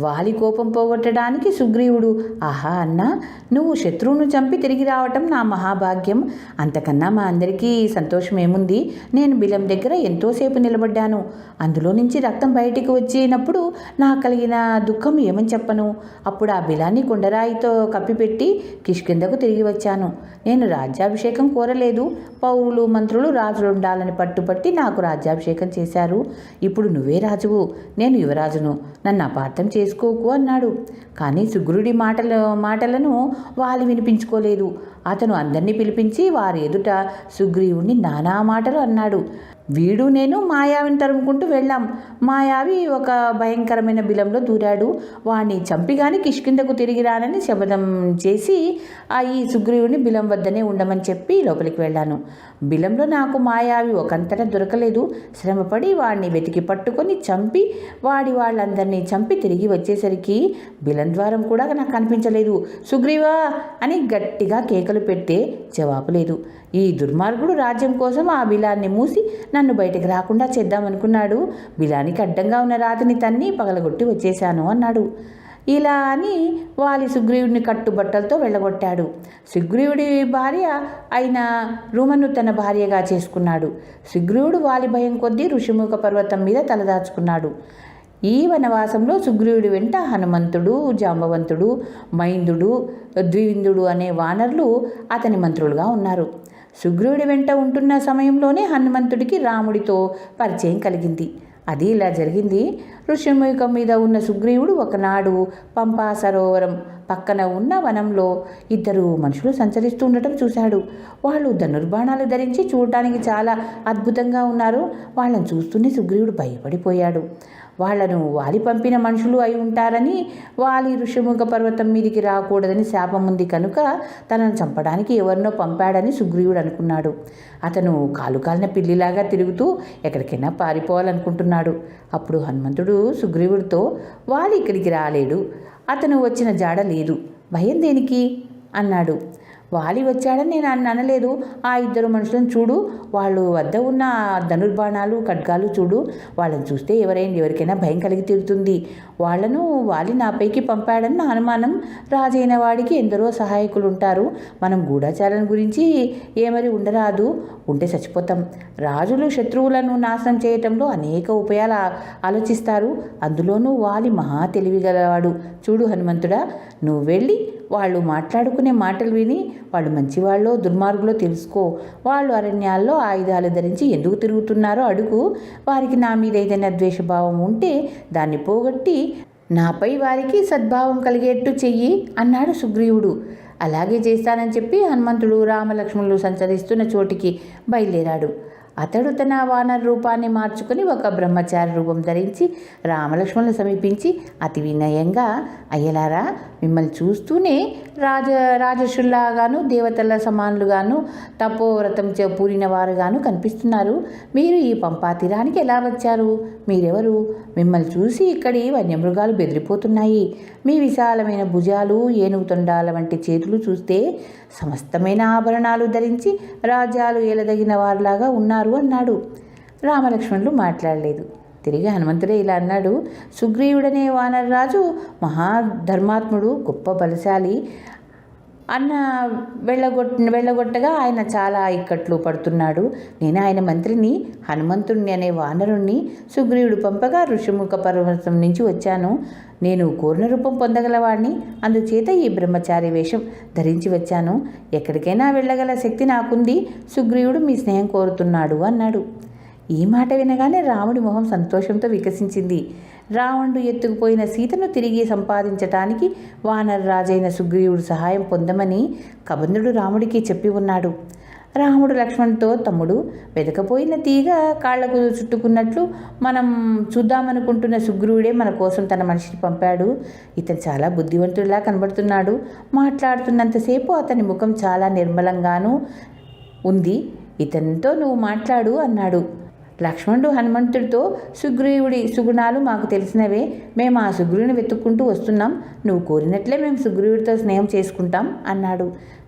వాలి కోపం పోగొట్టడానికి సుగ్రీవుడు, ఆహా అన్నా, నువ్వు శత్రువును చంపి తిరిగి రావటం నా మహాభాగ్యం. అంతకన్నా మా అందరికీ సంతోషం ఏముంది? నేను బిలం దగ్గర ఎంతోసేపు నిలబడ్డాను. అందులో నుంచి రక్తం బయటికి వచ్చినప్పుడు నాకు కలిగిన దుఃఖం ఏమని చెప్పను. అప్పుడు ఆ బిలాన్ని కొండరాయితో కప్పిపెట్టి కిష్కింధకు తిరిగి వచ్చాను. నేను రాజ్యాభిషేకం కోరలేదు. పౌరులు మంత్రులు రాజులు ఉండాలని పట్టుపట్టి నాకు రాజ్యాభిషేకం చేశారు. ఇప్పుడు నువ్వే రాజువు, నేను యువరాజును, నన్ను అపార్థం చేసుకోకు అన్నాడు. కానీ సుగ్రీవుడి మాటలను వాలి వినిపించుకోలేదు. అతను అందరినీ పిలిపించి వారి ఎదుట సుగ్రీవుడిని నానా మాటలు అన్నాడు. వీడు నేను మాయావిని తరుముకుంటూ వెళ్ళాం. మాయావి ఒక భయంకరమైన బిలంలో దూరాడు. వాణ్ణి చంపిగాని కిష్కింధకు తిరిగి రానని శపథం చేసి ఈ సుగ్రీవుని బిలం వద్దనే ఉండమని చెప్పి లోపలికి వెళ్ళాను. బిలంలో నాకు మాయావి ఒకంతటా దొరకలేదు. శ్రమపడి వాడిని వెతికి పట్టుకొని చంపి వాళ్ళందరినీ చంపి తిరిగి వచ్చేసరికి బిలం ద్వారం కూడా నాకు కనిపించలేదు. సుగ్రీవా అని గట్టిగా కేకలు పెడితే జవాబు లేదు. ఈ దుర్మార్గుడు రాజ్యం కోసం ఆ బిలాన్ని మూసి నన్ను బయటకు రాకుండా చేద్దామనుకున్నాడు. బిలానికి అడ్డంగా ఉన్న రాతిని తన్ని పగలగొట్టి వచ్చేశాను అన్నాడు. ఇలా అని వాలి సుగ్రీవుడిని కట్టుబట్టలతో వెళ్ళగొట్టాడు. సుగ్రీవుడి భార్య అయిన రుమను తన భార్యగా చేసుకున్నాడు. సుగ్రీవుడు వాలి భయం కొద్దీ ఋషిముఖ పర్వతం మీద తలదాచుకున్నాడు. ఈ వనవాసంలో సుగ్రీవుడి వెంట హనుమంతుడు, జాంబవంతుడు, మైందుడు, ద్వివిందుడు అనే వానరులు అతని మంత్రులుగా ఉన్నారు. సుగ్రీవుడి వెంట ఉంటున్న సమయంలోనే హనుమంతుడికి రాముడితో పరిచయం కలిగింది. అది ఇలా జరిగింది. ఋషిముఖం మీద ఉన్న సుగ్రీవుడు ఒకనాడు పంపా సరోవరం పక్కన ఉన్న వనంలో ఇద్దరు మనుషులు సంచరిస్తూ ఉండటం చూశాడు. వాళ్ళు ధనుర్బాణాలు ధరించి చూడటానికి చాలా అద్భుతంగా ఉన్నారు. వాళ్ళని చూస్తూనే సుగ్రీవుడు భయపడిపోయాడు. వాళ్లను వాలి పంపిన మనుషులు అయి ఉంటారని, వాలి ఋషిముఖ పర్వతం మీదికి రాకూడదని శాపం ఉంది కనుక తనను చంపడానికి ఎవరినో పంపాడని సుగ్రీవుడు అనుకున్నాడు. అతను కాలుకాలిన పిల్లిలాగా తిరుగుతూ ఎక్కడికైనా పారిపోవాలనుకుంటున్నాడు. అప్పుడు హనుమంతుడు సుగ్రీవుడితో, వాలి ఇక్కడికి రాలేడు, అతను వచ్చిన జాడ లేదు, భయం దేనికి అన్నాడు. వాలి వచ్చాడని నేను అనలేదు. ఆ ఇద్దరు మనుషులను చూడు, వాళ్ళు వద్ద ఉన్న ధనుర్బాణాలు ఖడ్గాలు చూడు. వాళ్ళని చూస్తే ఎవరికైనా భయం కలిగి తీరుతుంది. వాళ్లను వాలి నాపైకి పంపాడని నా అనుమానం. రాజైన వాడికి ఎందరో సహాయకులు ఉంటారు. మనం గూఢచారం గురించి ఏమరి ఉండరాదు, ఉంటే చచ్చిపోతాం. రాజులు శత్రువులను నాశనం చేయటంలో అనేక ఉపాయాలు ఆలోచిస్తారు. అందులోనూ వాలి మహా తెలివిగలవాడు. చూడు హనుమంతుడా, నువ్వు వెళ్ళి వాళ్ళు మాట్లాడుకునే మాటలు విని వాళ్ళు మంచివాళ్ళో దుర్మార్గులో తెలుసుకో. వాళ్ళు అరణ్యాల్లో ఆయుధాలు ధరించి ఎందుకు తిరుగుతున్నారో అడుగు. వారికి నా మీద ఏదైనా ద్వేషభావం ఉంటే దాన్ని పోగొట్టి నాపై వారికి సద్భావం కలిగేట్టు చెయ్యి అన్నాడు సుగ్రీవుడు. అలాగే చేస్తానని చెప్పి హనుమంతుడు రామలక్ష్మణులు సంచరిస్తున్న చోటికి బయలుదేరాడు. అతడు తన వానర రూపాన్ని మార్చుకుని ఒక బ్రహ్మచారి రూపం ధరించి రామలక్ష్మణులను సమీపించి అతి వినయంగా, అయ్యలారా, మిమ్మల్ని చూస్తూనే రాజర్షుల్లాగాను దేవతల సమానులుగాను తపోవ్రతం పూరిన వారుగాను కనిపిస్తున్నారు. మీరు ఈ పంపా తీరానికి ఎలా వచ్చారు? మీరెవరు? మిమ్మల్ని చూసి ఇక్కడి వన్యమృగాలు బెదిరిపోతున్నాయి. మీ విశాలమైన భుజాలు, ఏనుగు తొండాల వంటి చేతులు చూస్తే సమస్తమైన ఆభరణాలు ధరించి రాజ్యాలు ఏలదగిన వారిలాగా ఉన్నారు అన్నాడు. రామలక్ష్మణులు మాట్లాడలేదు. తిరిగి హనుమంతుడే ఇలా అన్నాడు, సుగ్రీవుడనే వానరరాజు మహాధర్మాత్ముడు, గొప్ప బలశాలి అన్న వెళ్ళగొట్టగా ఆయన చాలా ఇక్కట్లు పడుతున్నాడు. నేను ఆయన మంత్రిని, హనుమంతుణ్ణి అనే వానరుణ్ణి సుగ్రీవుడు పంపగా ఋషిముఖ పర్వతం నుంచి వచ్చాను. నేను కోరిన రూపం పొందగలవాడిని, అందుచేత ఈ బ్రహ్మచారి వేషం ధరించి వచ్చాను. ఎక్కడికైనా వెళ్ళగల శక్తి నాకుంది. సుగ్రీవుడు మీ స్నేహం కోరుతున్నాడు అన్నాడు. ఈ మాట వినగానే రాముడి మొహం సంతోషంతో వికసించింది. రావణుడు ఎత్తుకుపోయిన సీతను తిరిగి సంపాదించటానికి వానరరాజైన సుగ్రీవుడు సహాయం పొందమని కబంధుడు రాముడికి చెప్పి ఉన్నాడు. రాముడు లక్ష్మణుడితో, తమ్ముడు, వెతకపోయిన తీగ కాళ్లకు చుట్టుకున్నట్లు మనం చూద్దామనుకుంటున్న సుగ్రీవుడే మన కోసం తన మనిషిని పంపాడు. ఇతను చాలా బుద్ధివంతుడిలా కనబడుతున్నాడు. మాట్లాడుతున్నంతసేపు అతని ముఖం చాలా నిర్మలంగానూ ఉంది. ఇతనితో నువ్వు మాట్లాడు అన్నాడు. లక్ష్మణుడు హనుమంతుడితో, సుగ్రీవుడి సుగుణాలు మాకు తెలిసినవే. మేము ఆ సుగ్రీవుని వెతుక్కుంటూ వస్తున్నాం. నువ్వు కోరినట్లే మేము సుగ్రీవుడితో స్నేహం చేసుకుంటాం అన్నాడు.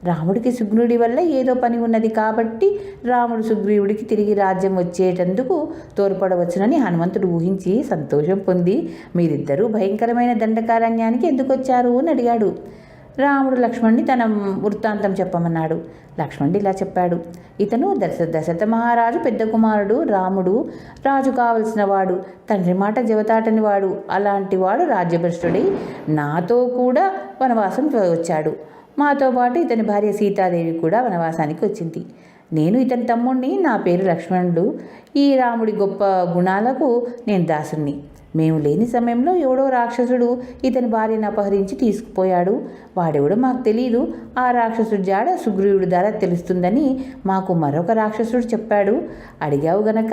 రాముడికి సుగ్రీవుడి వల్ల ఏదో పని ఉన్నది కాబట్టి రాముడు సుగ్రీవుడికి తిరిగి రాజ్యం వచ్చేటందుకు తోడ్పడవచ్చునని హనుమంతుడు ఊహించి సంతోషం పొంది, మీరిద్దరూ భయంకరమైన దండకారణ్యానికి ఎందుకు వచ్చారు అని అడిగాడు. రాముడు లక్ష్మణుని తన వృత్తాంతం చెప్పమన్నాడు. లక్ష్మణుడు ఇలా చెప్పాడు. ఇతను దశరథ మహారాజు పెద్ద కుమారుడు. రాముడు రాజు కావలసిన వాడు, తండ్రి మాట జవతాటని వాడు. అలాంటి వాడు రాజ్యభ్రష్టుడై నాతో కూడా వనవాసం వచ్చాడు. మాతో పాటు ఇతని భార్య సీతాదేవి కూడా వనవాసానికి వచ్చింది. నేను ఇతని తమ్ముడిని. నా పేరు లక్ష్మణుడు. ఈ రాముడి గొప్ప గుణాలకు నేను దాసుని. మేము లేని సమయంలో ఎవడో రాక్షసుడు ఇతని భార్యను అపహరించి తీసుకుపోయాడు. వాడెవడో మాకు తెలియదు. ఆ రాక్షసుడి జాడ సుగ్రీవుడి ద్వారా తెలుస్తుందని మాకు మరొక రాక్షసుడు చెప్పాడు. అడిగావు గనక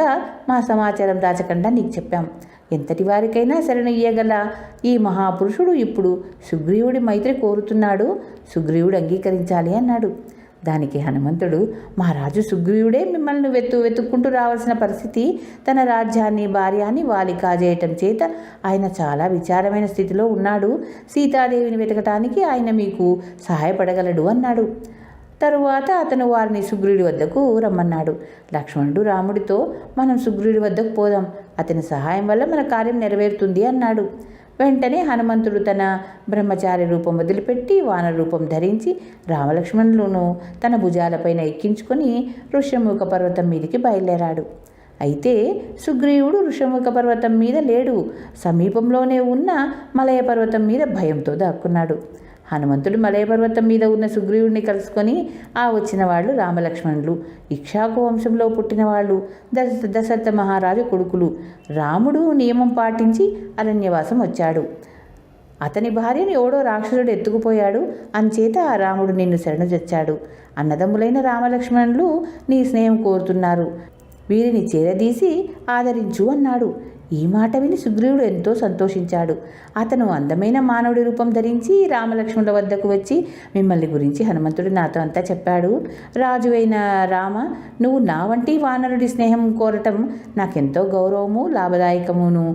మా సమాచారం దాచకుండా నీకు చెప్పాం. ఎంతటి వారికైనా శరణు ఇయ్యగల ఈ మహాపురుషుడు ఇప్పుడు సుగ్రీవుడి మైత్రి కోరుతున్నాడు. సుగ్రీవుడు అంగీకరించాలి అన్నాడు. దానికి హనుమంతుడు, మహారాజు సుగ్రీవుడే మిమ్మల్ని వెతుక్కుంటూ రావాల్సిన పరిస్థితి. తన రాజ్యాన్ని భార్యాన్ని వాలి కాజేయటం చేత ఆయన చాలా విచారమైన స్థితిలో ఉన్నాడు. సీతాదేవిని వెతకటానికి ఆయన మీకు సహాయపడగలడు అన్నాడు. తరువాత అతను వారిని సుగ్రీవుడి వద్దకు రమ్మన్నాడు. లక్ష్మణుడు రాముడితో, మనం సుగ్రీవుడి వద్దకు పోదాం. అతని సహాయం వల్ల మన కార్యం నెరవేరుతుంది అన్నాడు. వెంటనే హనుమంతుడు తన బ్రహ్మచారి రూపం వదిలిపెట్టి వానర రూపం ధరించి రామలక్ష్మణులను తన భుజాలపైన ఎక్కించుకొని ఋష్యముఖ పర్వతం మీదకి బయలుదేరాడు. అయితే సుగ్రీవుడు ఋష్యముఖ పర్వతం మీద లేడు. సమీపంలోనే ఉన్న మలయ పర్వతం మీద భయంతో దాక్కున్నాడు. హనుమంతుడు మలయ పర్వతం మీద ఉన్న సుగ్రీవుడిని కలుసుకొని, ఆ వచ్చిన వాళ్ళు రామలక్ష్మణులు, ఇక్ష్వాకు వంశంలో పుట్టిన వాళ్ళు, దశరథ మహారాజు కొడుకులు. రాముడు నియమం పాటించి అరణ్యవాసం వచ్చాడు. అతని భార్యను ఎవడో రాక్షసుడు ఎత్తుకుపోయాడు. అంచేత ఆ రాముడు నిన్ను శరణుజొచ్చాడు. అన్నదమ్ములైన రామలక్ష్మణులు నీ స్నేహం కోరుతున్నారు. వీరిని చేరదీసి ఆదరించు అన్నాడు. ఈ మాట విని సుగ్రీవుడు ఎంతో సంతోషించాడు. అతను అందమైన మానవుడి రూపం ధరించి రామలక్ష్మణుల వద్దకు వచ్చి, మిమ్మల్ని గురించి హనుమంతుడు నాతో అంతా చెప్పాడు. రాజు అయిన రామ, నువ్వు నా వంటి వానరుడి స్నేహం కోరటం నాకెంతో గౌరవము, లాభదాయకమును.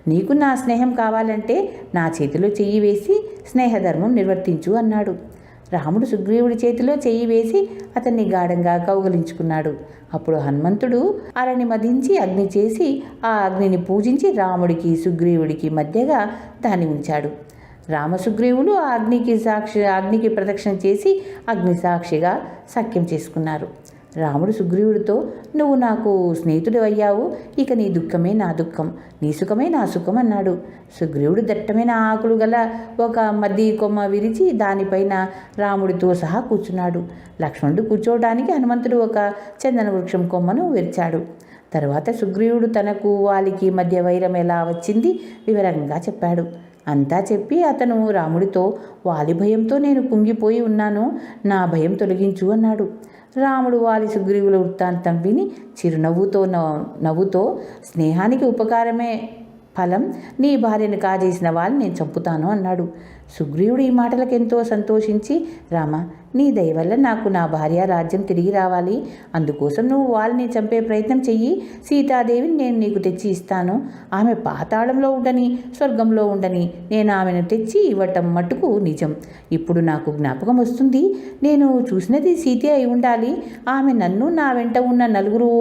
నీకు నా స్నేహం కావాలంటే నా చేతిలో చెయ్యి వేసి స్నేహధర్మం నిర్వర్తించు అన్నాడు. రాముడు సుగ్రీవుడి చేతిలో చెయ్యి వేసి అతన్ని గాఢంగా కౌగలించుకున్నాడు. అప్పుడు హనుమంతుడు అరణి మదించి అగ్ని చేసి ఆ అగ్నిని పూజించి రాముడికి సుగ్రీవుడికి మధ్యగా దాన్ని ఉంచాడు. రామసుగ్రీవులు ఆ అగ్నికి ప్రదక్షిణ చేసి అగ్ని సాక్షిగా సఖ్యం చేసుకున్నారు. రాముడు సుగ్రీవుడితో, నువ్వు నాకు స్నేహితుడు అయ్యావు. ఇక నీ దుఃఖమే నా దుఃఖం, నీ సుఖమే నా సుఖం అన్నాడు. సుగ్రీవుడు దట్టమైన ఆకులు గల ఒక మద్ది కొమ్మ విరిచి దానిపైన రాముడితో సహా కూర్చున్నాడు. లక్ష్మణుడు కూర్చోవడానికి హనుమంతుడు ఒక చందన వృక్షం కొమ్మను విరిచాడు. తర్వాత సుగ్రీవుడు తనకు వాలికి మధ్య వైరం ఎలా వచ్చింది వివరంగా చెప్పాడు. అంతా చెప్పి అతను రాముడితో, వాలి భయంతో నేను కుంగిపోయి ఉన్నాను, నా భయం తొలగించు అన్నాడు. రాముడు వాలి సుగ్రీవుల వృత్తాంతం విని నవ్వుతో స్నేహానికి ఉపకారమే ఫలం, నీ భార్యను కాజేసిన వాళ్ళని నేను చంపుతాను అన్నాడు. సుగ్రీవుడు ఈ మాటలకు ఎంతో సంతోషించి, రామ, నీ దయ వల్ల నాకు నా భార్య రాజ్యం తిరిగి రావాలి. అందుకోసం నువ్వు వాళ్ళని చంపే ప్రయత్నం చెయ్యి. సీతాదేవిని నేను నీకు తెచ్చి ఇస్తాను. ఆమె పాతాళంలో ఉండని, స్వర్గంలో ఉండని నేను ఆమెను తెచ్చి ఇవ్వటం మట్టుకు నిజం. ఇప్పుడు నాకు జ్ఞాపకం వస్తుంది, నేను చూసినది సీతే అయి ఉండాలి. ఆమె నన్ను, నా వెంట ఉన్న 4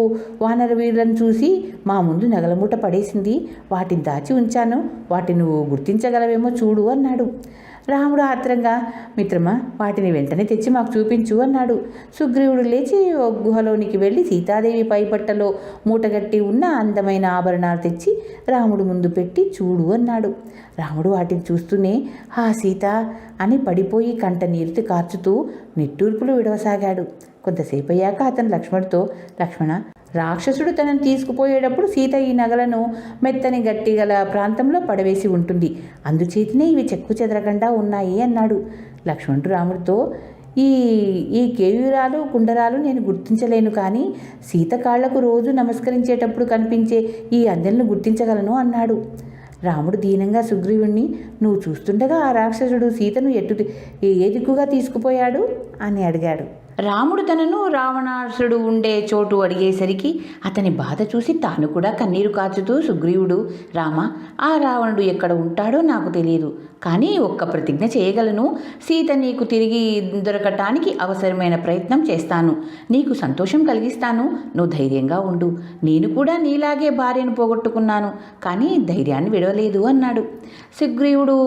వానర వీరులను చూసి మా ముందు నగలమూట పడేసింది. వాటిని దాచి ఉంచాను. వాటిని నువ్వు గుర్తించగలవేమో చూడు అన్నాడు. రాముడు ఆత్రంగా, మిత్రమా, వాటిని వెంటనే తెచ్చి మాకు చూపించు అన్నాడు. సుగ్రీవుడు లేచి గుహలోనికి వెళ్ళి సీతాదేవి పైపట్టలో మూటగట్టి ఉన్న అందమైన ఆభరణాలు తెచ్చి రాముడు ముందు పెట్టి చూడు అన్నాడు. రాముడు వాటిని చూస్తూనే హా సీత అని పడిపోయి కంట నీరుతి కార్చుతూ నిట్టూర్పులు విడవసాగాడు. కొంతసేపు అయ్యాక అతను లక్ష్మణుడితో, లక్ష్మణ, రాక్షసుడు తనను తీసుకుపోయేటప్పుడు సీత ఈ నగలను మెత్తని గట్టి గల ప్రాంతంలో పడవేసి ఉంటుంది. అందుచేతనే ఇవి చెక్కు చెదరకుండా ఉన్నాయి అన్నాడు. లక్ష్మణుడు రాముడితో, ఈ కేయూరాలు కుండరాలు నేను గుర్తించలేను, కానీ సీత కాళ్లకు రోజు నమస్కరించేటప్పుడు కనిపించే ఈ అందెలను గుర్తించగలను అన్నాడు. రాముడు దీనంగా సుగ్రీవుణ్ణి, నువ్వు చూస్తుండగా ఆ రాక్షసుడు సీతను ఏ దిక్కుగా తీసుకుపోయాడు అని అడిగాడు. రాముడు తనను రావణాసుడు ఉండే చోటు అడిగేసరికి అతని బాధ చూసి తాను కూడా కన్నీరు కాచుతూ, సుగ్రీవుడు, రామ, ఆ రావణుడు ఎక్కడ ఉంటాడో నాకు తెలియదు, కానీ ఒక్క ప్రతిజ్ఞ చేయగలను. సీత నీకు తిరిగి దొరకటానికి అవసరమైన ప్రయత్నం చేస్తాను. నీకు సంతోషం కలిగిస్తాను. నువ్వు ధైర్యంగా ఉండు. నేను కూడా నీలాగే భార్యను పోగొట్టుకున్నాను, కానీ ధైర్యాన్ని విడవలేదు అన్నాడు. సుగ్రీవుడు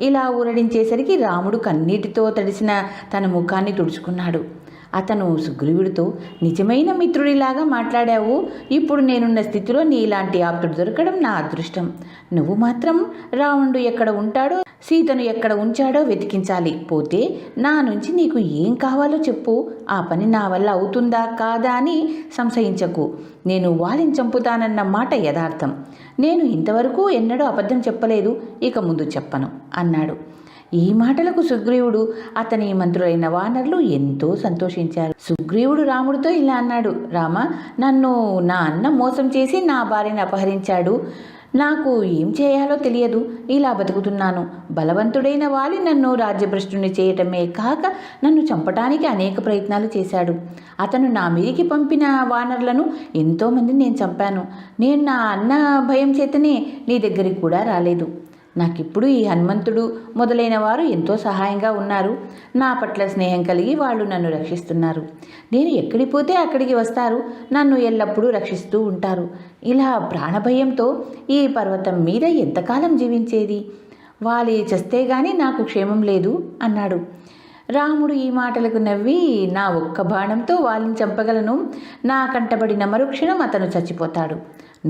ఇలా ఊరడించేసరికి రాముడు కన్నీటితో తడిసిన తన ముఖాన్ని తుడుచుకున్నాడు. అతను సుగ్రీవుడితో, నిజమైన మిత్రుడిలాగా మాట్లాడావు. ఇప్పుడు నేనున్న స్థితిలో నీలాంటి ఆప్తుడు దొరకడం నా అదృష్టం. నువ్వు మాత్రం రావణుడు ఎక్కడ ఉంటాడో, సీతను ఎక్కడ ఉంచాడో వెతికించాలి. పోతే నా నుంచి నీకు ఏం కావాలో చెప్పు. ఆ పని నా వల్ల అవుతుందా కాదా అని సంశయించకు. నేను వాళ్ళని చంపుతానన్న మాట యథార్థం. నేను ఇంతవరకు ఎన్నడూ అబద్ధం చెప్పలేదు, ఇక ముందు చెప్పను అన్నాడు. ఈ మాటలకు సుగ్రీవుడు, అతని మంత్రులైన వానరులు ఎంతో సంతోషించారు. సుగ్రీవుడు రాముడితో ఇలా అన్నాడు, రామ, నన్ను నా అన్న మోసం చేసి నా భార్యను అపహరించాడు. నాకు ఏం చేయాలో తెలియదు. ఇలా బతుకుతున్నాను. బలవంతుడైన వాలి నన్ను రాజ్యభ్రష్టుని చేయటమే కాక నన్ను చంపటానికి అనేక ప్రయత్నాలు చేశాడు. అతను నా మీదికి పంపిన వానరులను ఎంతోమందిని నేను చంపాను. నేను నా అన్న భయం చేతనే నీ దగ్గరికి కూడా రాలేదు. నాకిప్పుడు ఈ హనుమంతుడు మొదలైన వారు ఎంతో సహాయంగా ఉన్నారు. నా పట్ల స్నేహం కలిగి వాళ్ళు నన్ను రక్షిస్తున్నారు. నేను ఎక్కడికి పోతే అక్కడికి వస్తారు. నన్ను ఎల్లప్పుడూ రక్షిస్తూ ఉంటారు. ఇలా ప్రాణభయంతో ఈ పర్వతం మీద ఎంతకాలం జీవించేది? వాలి చస్తే గాని నాకు క్షేమం లేదు అన్నాడు. రాముడు ఈ మాటలకు నవ్వి, నా ఒక్క బాణంతో వాళ్ళని చంపగలను. నా కంటబడిన మరుక్షణం అతను చచ్చిపోతాడు.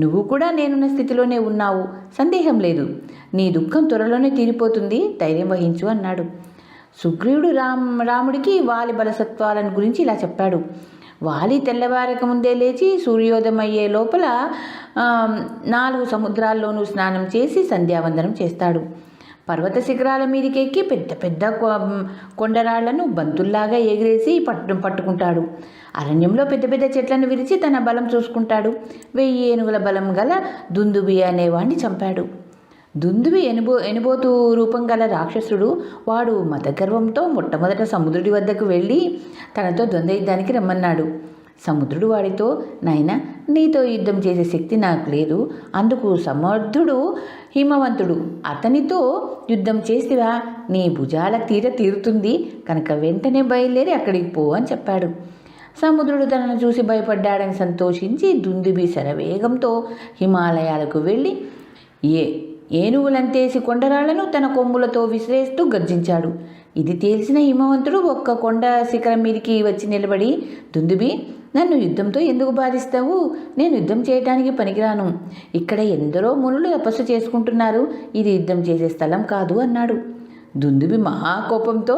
నువ్వు కూడా నేనున్న స్థితిలోనే ఉన్నావు, సందేహం లేదు. నీ దుఃఖం త్వరలోనే తీరిపోతుంది. ధైర్యం వహించు అన్నాడు. సుగ్రీవుడు రాముడికి వాలి బలసత్వాలను గురించి ఇలా చెప్పాడు. వాలి తెల్లవారక ముందే లేచి సూర్యోదయం అయ్యే లోపల 4 సముద్రాల్లోనూ స్నానం చేసి సంధ్యావందనం చేస్తాడు. పర్వత శిఖరాల మీదకి ఎక్కి పెద్ద పెద్ద కొండరాళ్లను బంతుల్లాగా ఎగిరేసి పట్టుకుంటాడు. అరణ్యంలో పెద్ద పెద్ద చెట్లను విరిచి తన బలం చూసుకుంటాడు. 1000 ఏనుగుల బలం గల దుందుబి అనేవాడిని చంపాడు. దుందుబి ఎనుబోతు రూపం గల రాక్షసుడు. వాడు మతగర్వంతో మొట్టమొదట సముద్రుడి వద్దకు వెళ్ళి తనతో ద్వంద్వ యుద్ధానికి రమ్మన్నాడు. సముద్రుడు వాడితో, నాయన, నీతో యుద్ధం చేసే శక్తి నాకు లేదు. అందుకు సమర్థుడు హిమవంతుడు, అతనితో యుద్ధం చేసివా నీ భుజాల తీరుతుంది కనుక వెంటనే బయలుదేరి అక్కడికి పో అని చెప్పాడు. సముద్రుడు తనను చూసి భయపడ్డాడని సంతోషించి దుందుబి శరవేగంతో హిమాలయాలకు వెళ్ళి ఏనుగులంతేసి కొండరాళ్లను తన కొమ్ములతో విసిరేస్తూ గర్జించాడు. ఇది తెలిసిన హిమవంతుడు ఒక్క కొండ శిఖరం మీదికి వచ్చి నిలబడి, దుందుబి, నన్ను యుద్ధంతో ఎందుకు బాధిస్తావు? నేను యుద్ధం చేయడానికి పనికిరాను. ఇక్కడ ఎందరో మునులు తపస్సు చేసుకుంటున్నారు. ఇది యుద్ధం చేసే స్థలం కాదు అన్నాడు. దుందుబి మహాకోపంతో,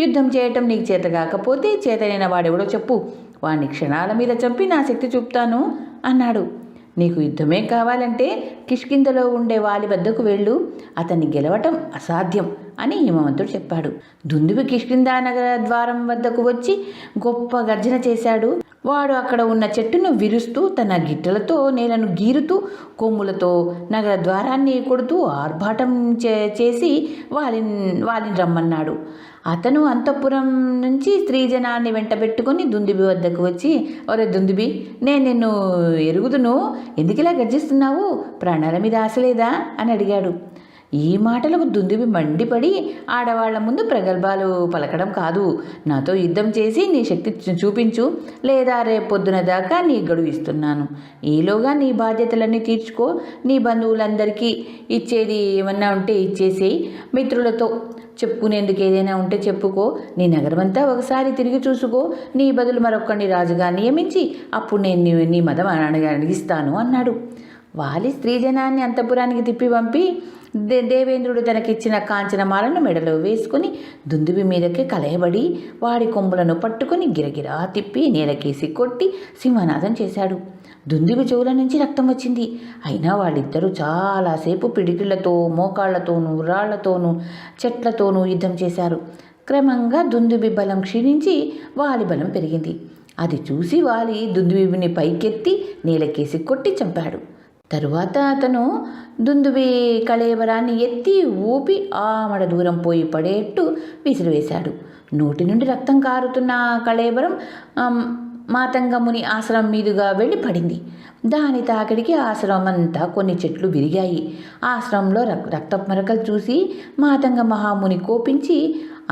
యుద్ధం చేయటం నీకు చేత కాకపోతే చేతనైన వాడెవడో చెప్పు. వాడిని క్షణాల మీద చంపి నా శక్తి చూపుతాను అన్నాడు. నీకు యుద్ధమే కావాలంటే కిష్కింధలో ఉండే వాలి వద్దకు వెళ్ళు. అతన్ని గెలవటం అసాధ్యం. అని హిమవంతుడు చెప్పాడు. దుందుబి కిష్కిందా నగర ద్వారం వద్దకు వచ్చి గొప్ప గర్జన చేశాడు. వాడు అక్కడ ఉన్న చెట్టును విరుస్తూ తన గిట్టెలతో నేలను గీరుతూ కొమ్ములతో నగర ద్వారాన్ని కొడుతూ ఆర్భాటం చేసి వాళ్ళని రమ్మన్నాడు. అతను అంతఃపురం నుంచి స్త్రీజనాన్ని వెంటబెట్టుకొని దుందుబి వద్దకు వచ్చి, ఒరే దుందుబి, నేను నిన్ను ఎరుగుదును, ఎందుకిలా గర్జిస్తున్నావు? ప్రాణాల మీద ఆశ లేదా అని అడిగాడు. ఈ మాటలకు దుందుబి మండిపడి, ఆడవాళ్ల ముందు ప్రగల్భాలు పలకడం కాదు, నాతో యుద్ధం చేసి నీ శక్తి చూపించు, లేదా రేపొద్దున దాకా నీ గడువు ఇస్తున్నాను. ఈలోగా నీ బాధ్యతలన్నీ తీర్చుకో. నీ బంధువులందరికీ ఇచ్చేది ఏమన్నా ఉంటే ఇచ్చేసేయి. మిత్రులతో చెప్పుకునేందుకు ఏదైనా ఉంటే చెప్పుకో. నీ నగరమంతా ఒకసారి తిరిగి చూసుకో. నీ బదులు మరొక్కడిని రాజుగా నియమించి అప్పుడు నేను నీ మతం అడిగిస్తాను అన్నాడు. వాలి స్త్రీజనాన్ని అంతఃపురానికి తిప్పి పంపి దేవేంద్రుడు తనకిచ్చిన కాంచనమాలను మెడలో వేసుకుని దుందుబి మీదకి కలయబడి వాడి కొమ్ములను పట్టుకుని గిరగిరా తిప్పి నేలకేసి కొట్టి సింహనాదం చేశాడు. దుందుబి చెవుల నుంచి రక్తం వచ్చింది. అయినా వాళ్ళిద్దరూ చాలాసేపు పిడికిళ్లతో, మోకాళ్లతోనూ, రాళ్లతోనూ, చెట్లతోనూ యుద్ధం చేశారు. క్రమంగా దుందుబి బలం క్షీణించి వాలి బలం పెరిగింది. అది చూసి వాలి దుందుబిని పైకెత్తి నేలకేసి కొట్టి చంపాడు. తరువాత అతను దుందుబి కళేబరాన్ని ఎత్తి ఊపి ఆమడ దూరం పోయి పడేట్టు విసిరివేశాడు. నోటి నుండి రక్తం కారుతున్న కళేబరం మాతంగముని ఆశ్రమం మీదుగా వెళ్ళి పడింది. దాని తాకిడికి ఆశ్రమం అంతా కొన్ని చెట్లు విరిగాయి. ఆశ్రమంలో రక్తపు మరకలు చూసి మాతంగ మహాముని కోపించి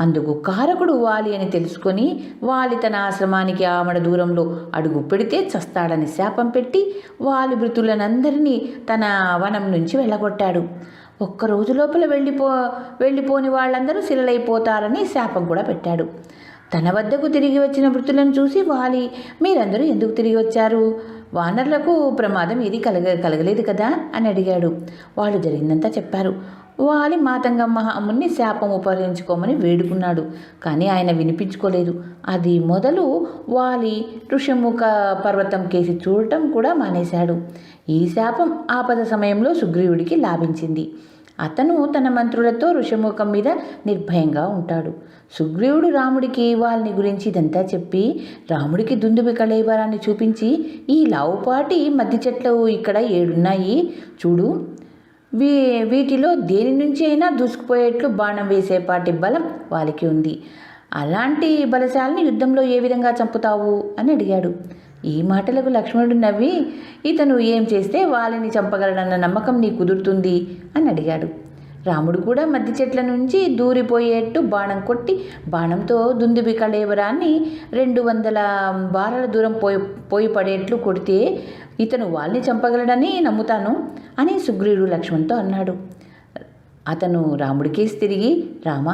అందుకు కారకుడు వాలి అని తెలుసుకొని వాలి తన ఆశ్రమానికి ఆమడ దూరంలో అడుగు పెడితే చస్తాడని శాపం పెట్టి వాలి మృతులనందరినీ తన వనం నుంచి వెళ్ళగొట్టాడు. ఒక్కరోజు లోపల వెళ్ళిపోని వాళ్ళందరూ శిలలైపోతారని శాపం కూడా పెట్టాడు. తన వద్దకు తిరిగి వచ్చిన మృతులను చూసి వాలి, మీరందరూ ఎందుకు తిరిగి వచ్చారు? వానరులకు ప్రమాదం ఏది కలగలేదు కదా అని అడిగాడు. వాళ్ళు జరిగిందంతా చెప్పారు. వాలి మాతంగ మహాముని శాపం ఉపహరించుకోమని వేడుకున్నాడు. కానీ ఆయన వినిపించుకోలేదు. అది మొదలు వాలి ఋషముఖ పర్వతం కేసి చూడటం కూడా మానేశాడు. ఈ శాపం ఆపద సమయంలో సుగ్రీవుడికి లాభించింది. అతను తన మంత్రులతో ఋషముఖం మీద నిర్భయంగా ఉంటాడు. సుగ్రీవుడు రాముడికి వాళ్ళని గురించి ఇదంతా చెప్పి రాముడికి దుందుబి కళేబరాన్ని చూపించి, ఈ లావుపాటి మధ్య చెట్లు ఇక్కడ 7 ఉన్నాయి చూడు, వీటిలో దేని నుంచి అయినా దూసుకుపోయేట్లు బాణం వేసేపాటి బలం వాళ్ళకి ఉంది. అలాంటి బలశాలిని యుద్ధంలో ఏ విధంగా చంపుతావు అని అడిగాడు. ఈ మాటలకు లక్ష్మణుడు నవ్వి, ఇతను ఏం చేస్తే వాళ్ళని చంపగలడన్న నమ్మకం నీ కుదురుతుంది అని అడిగాడు. రాముడు కూడా మధ్య చెట్ల నుంచి దూరిపోయేట్టు బాణం కొట్టి బాణంతో దుందుబి కళేబరాన్ని 200 బారల దూరం పోయి పడేట్లు కొడితే ఇతను వాళ్ళని చంపగలడని నమ్ముతాను అని సుగ్రీవుడు లక్ష్మణ్తో అన్నాడు. అతను రాముడికేసి తిరిగి, రామ,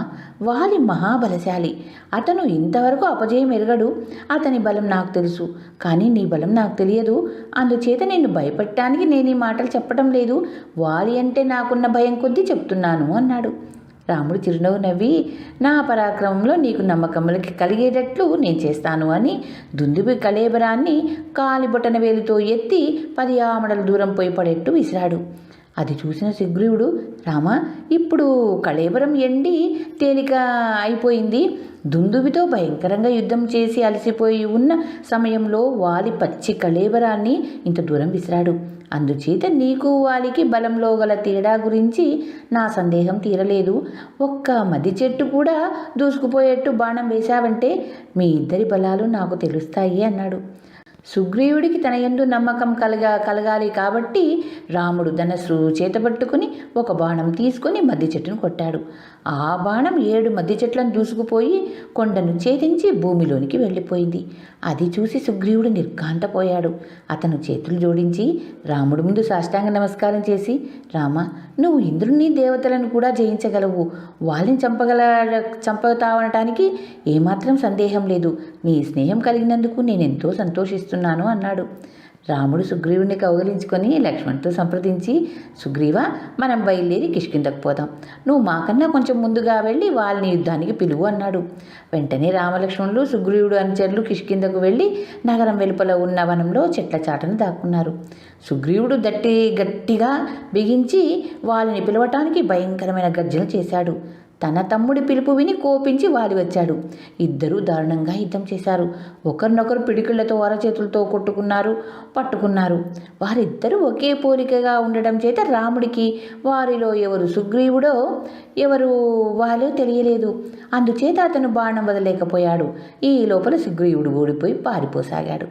వాలి మహాబలశాలి. అతను ఇంతవరకు అపజయం ఎరగడు. అతని బలం నాకు తెలుసు, కానీ నీ బలం నాకు తెలియదు. అందుచేత నిన్ను భయపెట్టడానికి నేను ఈ మాటలు చెప్పడం లేదు. వాలి అంటే నాకున్న భయం కొద్దీ చెప్తున్నాను అన్నాడు. రాముడు చిరునవ్వు నవ్వి, నా పరాక్రమంలో నీకు నమ్మకములకి కలిగేటట్లు నేను చేస్తాను అని దుందుబి కళేబరాన్ని కాలిబొటన వేలుతో ఎత్తి 10 ఆమడల దూరం పోయి పడేట్టు విసిరాడు. అది చూసిన సుగ్రీవుడు, రామ, ఇప్పుడు కళేబరం ఎండి తేలిక అయిపోయింది. దుందుబితో భయంకరంగా యుద్ధం చేసి అలసిపోయి ఉన్న సమయంలో వాలి పచ్చి కళేబరాన్ని ఇంత దూరం విసిరాడు. అందుచేత నీకు వాలికి బలంలో గల తేడా గురించి నా సందేహం తీరలేదు. ఒక్క మది చెట్టు కూడా దూసుకుపోయేట్టు బాణం వేశావంటే మీ ఇద్దరి బలాలు నాకు తెలుస్తాయి అన్నాడు. సుగ్రీవుడికి తన యందు నమ్మకం కలగాలి కాబట్టి రాముడు ధనస్సు చేతపట్టుకుని ఒక బాణం తీసుకుని మధ్య చెట్టును కొట్టాడు. ఆ బాణం 7 మధ్య చెట్లను దూసుకుపోయి కొండను ఛేదించి భూమిలోనికి వెళ్ళిపోయింది. అది చూసి సుగ్రీవుడు నిర్ఘాంతపోయాడు. అతను చేతులు జోడించి రాముడి ముందు సాష్టాంగ నమస్కారం చేసి, రామ, నువ్వు ఇంద్రుని దేవతలను కూడా జయించగలవు. వాళ్ళని చంపుతావనటానికి ఏమాత్రం సందేహం లేదు. నీ స్నేహం కలిగినందుకు నేనెంతో సంతోషిస్తున్నాను అన్నాడు. రాముడు సుగ్రీవుడిని కౌగిలించుకొని లక్ష్మణ్తో సంప్రదించి, సుగ్రీవ, మనం బయలుదేరి కిష్కింధకు పోదాం. నువ్వు మాకన్నా కొంచెం ముందుగా వెళ్ళి వాళ్ళని యుద్ధానికి పిలువు అన్నాడు. వెంటనే రామలక్ష్మణులు సుగ్రీవుడు అనుచరులు కిష్కింధకు వెళ్ళి నగరం వెలుపల ఉన్న వనంలో చెట్ల చాటను దాక్కున్నారు. సుగ్రీవుడు గట్టిగా బిగించి వాళ్ళని పిలవటానికి భయంకరమైన గర్జన చేశాడు. తన తమ్ముడి పిలుపు విని కోపించి వాలి వచ్చాడు. ఇద్దరూ దారుణంగా యుద్ధం చేశారు. ఒకరినొకరు పిడికిళ్లతో అరచేతులతో కొట్టుకున్నారు, పట్టుకున్నారు. వారిద్దరూ ఒకే పోలికగా ఉండడం చేత రాముడికి వారిలో ఎవరు సుగ్రీవుడో ఎవరు వాలో తెలియలేదు. అందుచేత అతను బాణం వదలేకపోయాడు. ఈ లోపల సుగ్రీవుడు ఓడిపోయి పారిపోసాగాడు.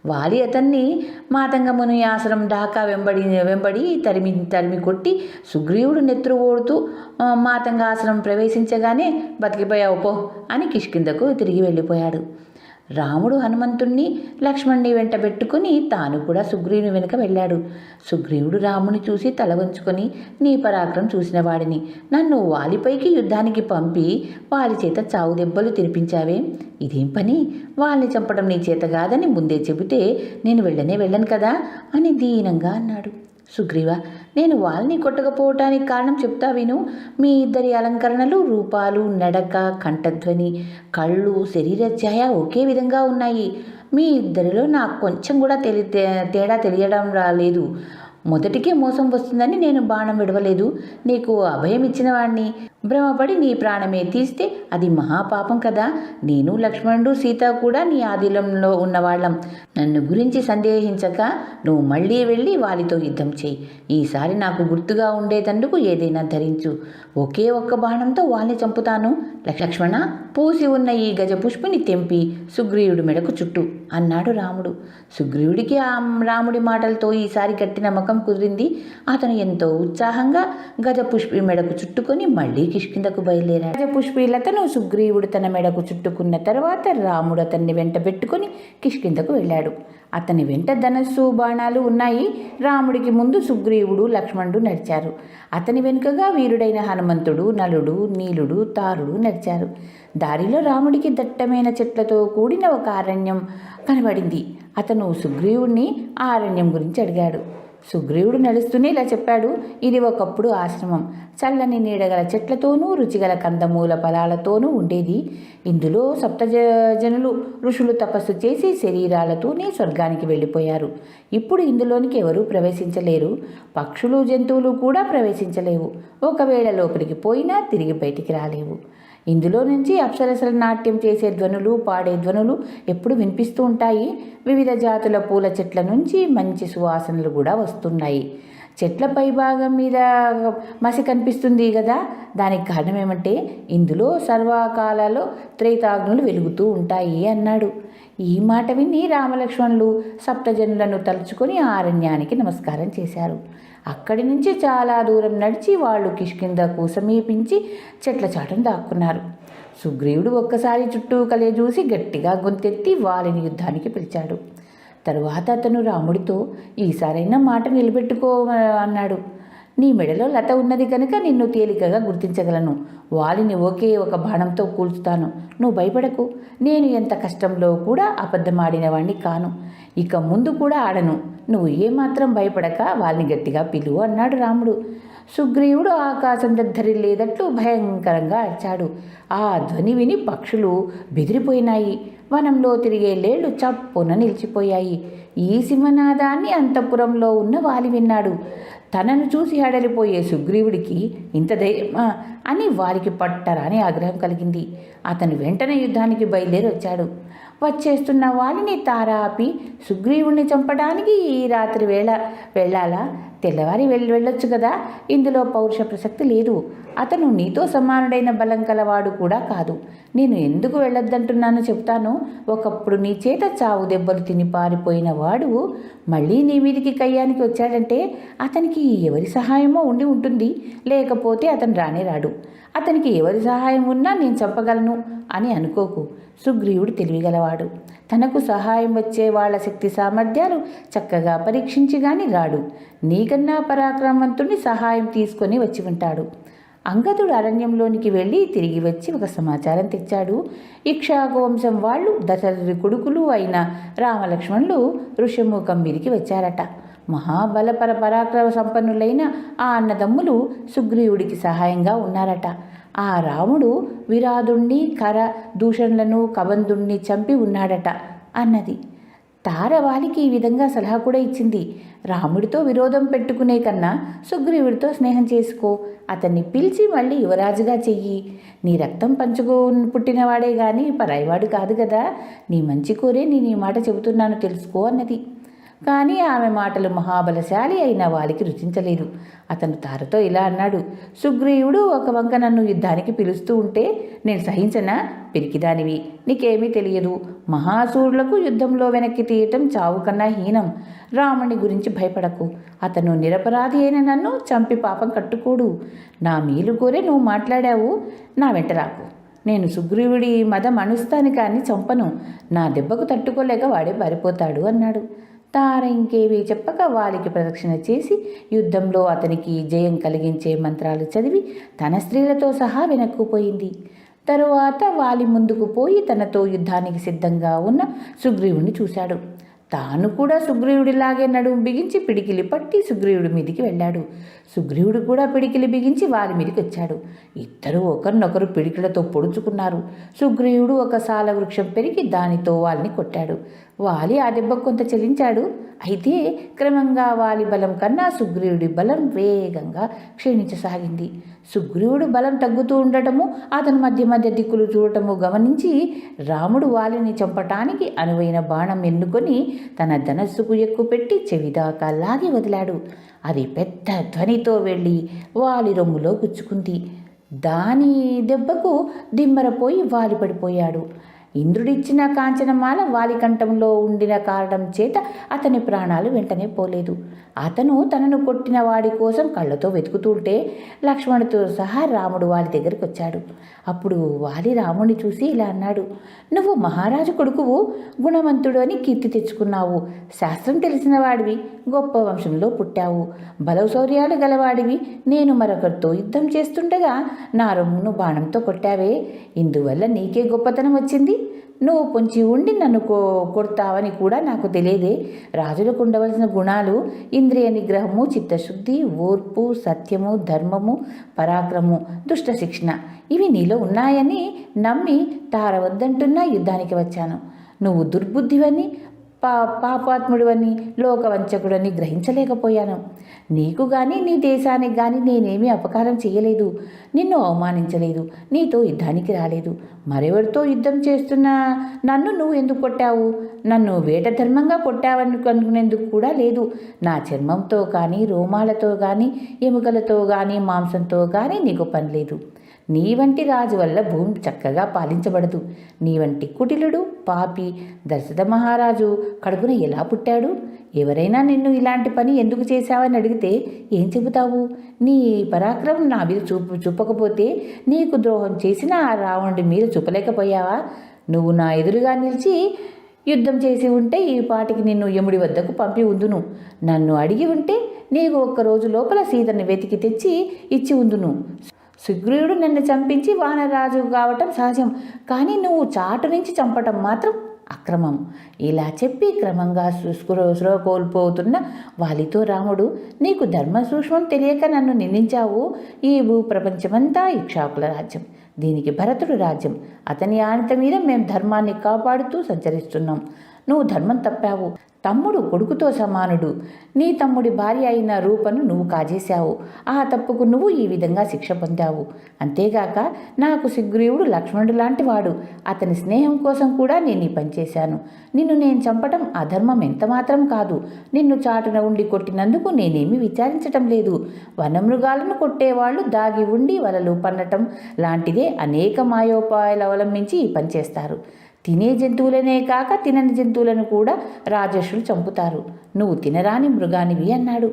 వాలి అతన్ని మాతంగముని ఆశ్రమం దాకా వెంబడి తరిమి కొట్టి సుగ్రీవుడు నెత్తురు ఓడుతూ మాతంగ ఆశ్రమం ప్రవేశించగానే బతికిపోయావు పో అని కిష్కిందకు తిరిగి వెళ్ళిపోయాడు. రాముడు హనుమంతుణ్ణి లక్ష్మణ్ణి వెంటబెట్టుకుని తాను కూడా సుగ్రీవుని వెనుక వెళ్ళాడు. సుగ్రీవుడు రాముని చూసి తల వంచుకొని, నీ పరాక్రమం చూసిన వాడిని నన్ను వాలిపైకి యుద్ధానికి పంపి వాలి చేత చావు దెబ్బలు తినిపించావే, ఇదేం పని? వాళ్ళని చంపడం నీ చేత కాదని ముందే చెబితే నేను వెళ్ళను కదా అని దీనంగా అన్నాడు. సుగ్రీవ, నేను వాళ్ళని కొట్టకపోవటానికి కారణం చెప్తా విను. మీ ఇద్దరి అలంకరణలు, రూపాలు, నడక, కంఠధ్వని, కళ్ళు, శరీరఛాయ ఒకే విధంగా ఉన్నాయి. మీ ఇద్దరిలో నాకు కొంచెం కూడా తేడా తెలియడం రాలేదు. మొదటికే మోసం వస్తుందని నేను బాణం విడవలేదు. నీకు అభయం ఇచ్చిన వాడిని భ్రమపడి నీ ప్రాణమే తీస్తే అది మహాపాపం కదా. నేను, లక్ష్మణుడు, సీత కూడా నీ ఆధీనంలో ఉన్నవాళ్ళం. నన్ను గురించి సందేహించక నువ్వు మళ్ళీ వెళ్ళి వారితో యుద్ధం చేయి. ఈసారి నాకు గుర్తుగా ఉండేటందుకు ఏదైనా ధరించు. ఒకే ఒక్క బాణంతో వాళ్ళని చంపుతాను. లక్ష్మణ, పూసి ఉన్న ఈ గజపుష్పుని తెంపి సుగ్రీవుడి మెడకు చుట్టు అన్నాడు రాముడు. సుగ్రీవుడికి ఆ రాముడి మాటలతో ఈసారి గట్టి నమ్మకం కుదిరింది. అతను ఎంతో ఉత్సాహంగా గజపుష్పి మెడకు చుట్టుకొని మళ్ళీ కిష్కిందకు బయలుదేరాడు. గజపుష్పీలతను సుగ్రీవుడు తన మెడకు చుట్టుకున్న తర్వాత రాముడు అతన్ని వెంట పెట్టుకుని కిష్కిందకు వెళ్ళాడు. అతని వెంట ధనస్సు, బాణాలు ఉన్నాయి. రాముడికి ముందు సుగ్రీవుడు, లక్ష్మణుడు నడిచారు. అతని వెనుకగా వీరుడైన హనుమంతుడు, నలుడు, నీలుడు, తారుడు నడిచారు. దారిలో రాముడికి దట్టమైన చెట్లతో కూడిన ఒక అరణ్యం కనబడింది. అతను సుగ్రీవుడిని ఆ అరణ్యం గురించి అడిగాడు. సుగ్రీవుడు నడుస్తూనే ఇలా చెప్పాడు. ఇది ఒకప్పుడు ఆశ్రమం. చల్లని నీడగల చెట్లతోనూ రుచిగల కందమూల ఫలాలతోనూ ఉండేది. ఇందులో సప్తజనులు ఋషులు తపస్సు చేసి శరీరాలతోనే స్వర్గానికి వెళ్ళిపోయారు. ఇప్పుడు ఇందులోనికి ఎవరూ ప్రవేశించలేరు. పక్షులు, జంతువులు కూడా ప్రవేశించలేవు. ఒకవేళ లోపలికి పోయినా తిరిగి బయటికి రాలేవు. ఇందులో నుంచి అప్సరసల నాట్యం చేసే ధ్వనులు, పాడే ధ్వనులు ఎప్పుడు వినిపిస్తూ ఉంటాయి. వివిధ జాతుల పూల చెట్ల నుంచి మంచి సువాసనలు కూడా వస్తున్నాయి. చెట్ల పై భాగం మీద మసి కనిపిస్తుంది కదా, దానికి కారణం ఏమంటే ఇందులో సర్వకాలాల్లో త్రేతాగ్నులు వెలుగుతూ ఉంటాయి అన్నాడు. ఈ మాట విని రామలక్ష్మణులు సప్తజనులను తలుచుకొని అరణ్యానికి నమస్కారం చేశారు. అక్కడి నుంచి చాలా దూరం నడిచి వాళ్ళు కిష్కిందకు సమీపించి చెట్ల చాటును దాక్కున్నారు. సుగ్రీవుడు ఒక్కసారి చుట్టూ కలే చూసి గట్టిగా గొంతెత్తి వాలిని యుద్ధానికి పిలిచాడు. తరువాత అతను రాముడితో, ఈసారైనా మాట నిలబెట్టుకో అన్నాడు. నీ మెడలో లత ఉన్నది కనుక నిన్ను తేలికగా గుర్తించగలను. వాలిని ఒకే ఒక బాణంతో కూల్చుతాను. నువ్వు భయపడకు. నేను ఎంత కష్టంలో కూడా అబద్ధమాడిన వాణ్ణి కాను. ఇక ముందు కూడా ఆడను. నువ్వు ఏమాత్రం భయపడక వాళ్ళని గట్టిగా పిలువు అన్నాడు రాముడు. సుగ్రీవుడు ఆకాశం దద్దరిల్లేదట్లు భయంకరంగా అరిచాడు. ఆ ధ్వని విని పక్షులు బెదిరిపోయినాయి. వనంలో తిరిగే లేళ్లు చప్పున నిలిచిపోయాయి. ఈ సింహనాదాన్ని అంతఃపురంలో ఉన్న వాలి విన్నాడు. తనను చూసి హడలిపోయే సుగ్రీవుడికి ఇంత ధైర్యమా అని వారికి పట్టరాని ఆగ్రహం కలిగింది. అతను వెంటనే యుద్ధానికి బయలుదేరి వచ్చాడు. వచ్చేస్తున్న వాలిని తారాపి సుగ్రీవుణ్ణి చంపడానికి ఈ రాత్రి వెళ్ళాలా? తెల్లవారి వెళ్ళొచ్చు కదా. ఇందులో పౌరుష ప్రసక్తి లేదు. అతను నీతో సమానుడైన బలం కలవాడు కూడా కాదు. నేను ఎందుకు వెళ్ళొద్దంటున్నానో చెప్తాను. ఒకప్పుడు నీ చేత చావు దెబ్బలు తిని పారిపోయిన వాడు మళ్ళీ నీ మీదికి కయ్యానికి వచ్చాడంటే అతనికి ఎవరి సహాయమో ఉండి ఉంటుంది. లేకపోతే అతను రానే రాడు. అతనికి ఎవరి సహాయం ఉన్నా నేను చంపగలను అని అనుకోకు. సుగ్రీవుడు తెలివిగలవాడు. తనకు సహాయం వచ్చే వాళ్ళ శక్తి సామర్థ్యాలు చక్కగా పరీక్షించి గాని రాడు. నీకన్నా పరాక్రమవంతుని సహాయం తీసుకొని వచ్చి ఉంటాడు. అంగదుడు అరణ్యంలోనికి వెళ్ళి తిరిగి వచ్చి ఒక సమాచారం తెచ్చాడు. ఇక్ష్వాకు వంశం వాళ్ళు దశరథుడి కొడుకులు అయిన రామలక్ష్మణులు ఋషిముఖం మీదికి వచ్చారట. మహాబల పరాక్రమ సంపన్నులైన ఆ అన్నదమ్ములు సుగ్రీవుడికి సహాయంగా ఉన్నారట. ఆ రాముడు విరాధుణ్ణి, కర దూషణలను, కబంధుణ్ణి చంపి ఉన్నాడట అన్నది. తార వాలికి ఈ విధంగా సలహా కూడా ఇచ్చింది. రాముడితో విరోధం పెట్టుకునే కన్నా సుగ్రీవుడితో స్నేహం చేసుకో. అతన్ని పిలిచి మళ్ళీ యువరాజుగా చెయ్యి. నీ రక్తం పంచుకో పుట్టినవాడే గాని పరాయివాడు కాదు కదా. నీ మంచి కోరే నేను ఈ మాట చెబుతున్నాను, తెలుసుకో అన్నది. కానీ ఆమె మాటలు మహాబలశాలి అయిన వాలికి రుచించలేదు. అతను తారతో ఇలా అన్నాడు, సుగ్రీవుడు ఒక వంక నన్ను యుద్ధానికి పిలుస్తూ ఉంటే నేను సహించనా? పిరికిదానివి, నీకేమీ తెలియదు. మహాసూరులకు యుద్ధంలో వెనక్కి తీయటం చావు కన్నా హీనం. రాముని గురించి భయపడకు. అతను నిరపరాధి అయిన నన్ను చంపి పాపం కట్టుకోడు. నా మేలు కోరే నువ్వు మాట్లాడావు, నా వెంట రాకు. నేను సుగ్రీవుడి మదం అణుస్తాను కానీ చంపను. నా దెబ్బకు తట్టుకోలేక వాడే పారిపోతాడు అన్నాడు. తార ఇంకేమీ చెప్పక వాలికి ప్రదక్షిణ చేసి యుద్ధంలో అతనికి జయం కలిగించే మంత్రాలు చదివి తన స్త్రీలతో సహా వెనక్కుపోయింది. తరువాత వాలి ముందుకు పోయి తనతో యుద్ధానికి సిద్ధంగా ఉన్న సుగ్రీవుని చూశాడు. తాను కూడా సుగ్రీవుడిలాగే నడుము బిగించి పిడికిలి పట్టి సుగ్రీవుడి మీదికి వెళ్ళాడు. సుగ్రీవుడు కూడా పిడికిలి బిగించి వాలి మీదికి వచ్చాడు. ఇద్దరూ ఒకరినొకరు పిడికిలతో పొడుచుకున్నారు. సుగ్రీవుడు ఒక సాల వృక్షం పెరిగి దానితో వాలిని కొట్టాడు. వాలి ఆ దెబ్బ కొంత చెల్లించాడు. అయితే క్రమంగా వాలి బలం కన్నా సుగ్రీవుడి బలం వేగంగా క్షీణించసాగింది. సుగ్రీవుడు బలం తగ్గుతూ ఉండటము, అతని మధ్య మధ్య దిక్కులు చూడటము గమనించి రాముడు వాలిని చంపటానికి అనువైన బాణం ఎన్నుకొని తన ధనస్సుకు ఎక్కుపెట్టి చెవిదాకా లాగి వదిలాడు. అది పెద్ద ధ్వనితో వెళ్ళి వాలి రొమ్ములో గుచ్చుకుంది. దాని దెబ్బకు దిమ్మరపోయి వాలి పడిపోయాడు. ఇంద్రుడిచ్చిన కాంచనమాల వాలి కంఠంలో ఉండిన కారణం చేత అతని ప్రాణాలు వెంటనే పోలేదు. అతను తనను కొట్టిన వాడి కోసం కళ్ళతో వెతుకుతుంటే లక్ష్మణుడితో సహా రాముడు వాలి దగ్గరికి వచ్చాడు. అప్పుడు వాలి రాముడిని చూసి ఇలా అన్నాడు, నువ్వు మహారాజు కొడుకువు, గుణవంతుడు అని కీర్తి తెచ్చుకున్నావు. శాస్త్రం తెలిసిన వాడివి, గొప్ప వంశంలో పుట్టావు, బలశౌర్యాలు గలవాడివి. నేను మరొకరితో యుద్ధం చేస్తుండగా నా రొమ్మును బాణంతో కొట్టావే, ఇందువల్ల నీకే గొప్పతనం వచ్చింది. నువ్వు పొంచి ఉండి నన్ను కొడతావని కూడా నాకు తెలియదే. రాజులకు ఉండవలసిన గుణాలు ఇంద్రియ నిగ్రహము, చిత్తశుద్ధి, ఓర్పు, సత్యము, ధర్మము, పరాక్రమము, దుష్ట శిక్షణ ఇవి నీలో ఉన్నాయని నమ్మి తార వద్దంటున్నా యుద్ధానికి వచ్చాను. నువ్వు దుర్బుద్ధివని, పాపాత్ముడివని, లోకవంచకుడని గ్రహించలేకపోయాను. నీకు కానీ నీ దేశానికి కానీ నేనేమీ అపకారం చేయలేదు, నిన్ను అవమానించలేదు, నీతో యుద్ధానికి రాలేదు. మరెవరితో యుద్ధం చేస్తున్న నన్ను నువ్వు ఎందుకు కొట్టావు? నన్ను వేట ధర్మంగా కొట్టావని కనుకునేందుకు కూడా లేదు. నా చర్మంతో కానీ, రోమాలతో కానీ, ఎముకలతో కానీ, మాంసంతో కానీ నీకు పని లేదు. నీ వంటి రాజు వల్ల భూమి చక్కగా పాలించబడదు. నీ వంటి కుటిలుడు, పాపి దశరథ మహారాజు కడుపున ఎలా పుట్టాడు? ఎవరైనా నిన్ను ఇలాంటి పని ఎందుకు చేశావని అడిగితే ఏం చెబుతావు? నీ పరాక్రమం నా మీద చూపకపోతే నీకు ద్రోహం చేసిన ఆ రావణుడి మీద చూపలేకపోయావా? నువ్వు నా ఎదురుగా నిలిచి యుద్ధం చేసి ఉంటే ఈ పాటికి నిన్ను యముడి వద్దకు పంపి ఉందును. నన్ను అడిగి ఉంటే నీకు ఒక్కరోజు లోపల సీతను వెతికి తెచ్చి ఇచ్చి ఉందును. సుగ్రీవుడు నన్ను చంపించి వానరాజు కావటం సహజం, కానీ నువ్వు చాటు నుంచి చంపటం మాత్రం అక్రమం. ఇలా చెప్పి క్రమంగా స్పృహ కోల్పోతున్న వాలితో రాముడు, నీకు ధర్మ సూక్ష్మం తెలియక నన్ను నిందించావు. ఈ భూప్రపంచమంతా ఇక్షాకుల రాజ్యం, దీనికి భరతుడు రాజ్యం. అతని ఆనత మీద మేము ధర్మాన్ని కాపాడుతూ సంచరిస్తున్నాం. నువ్వు ధర్మం తప్పావు. తమ్ముడు కొడుకుతో సమానుడు. నీ తమ్ముడి భార్య అయిన రూపను నువ్వు కాజేశావు. ఆ తప్పుకు నువ్వు ఈ విధంగా శిక్ష పొందావు. అంతేగాక నాకు సుగ్రీవుడు లక్ష్మణుడు లాంటి వాడు. అతని స్నేహం కోసం కూడా నేను ఈ పని చేశాను. నిన్ను నేను చంపటం అధర్మం ఎంతమాత్రం కాదు. నిన్ను చాటున ఉండి కొట్టినందుకు నేనేమీ విచారించటం లేదు. వనమృగాలను కొట్టేవాళ్ళు దాగి ఉండి వలలు పన్నటం లాంటిదే అనేక మాయోపాయాలు అవలంబించి ఈ పని చేస్తారు. తినే జంతువులనే కాక తినని జంతువులను కూడా రాజర్షులు చంపుతారు. నువ్వు తినరాని మృగానివి అన్నాడు.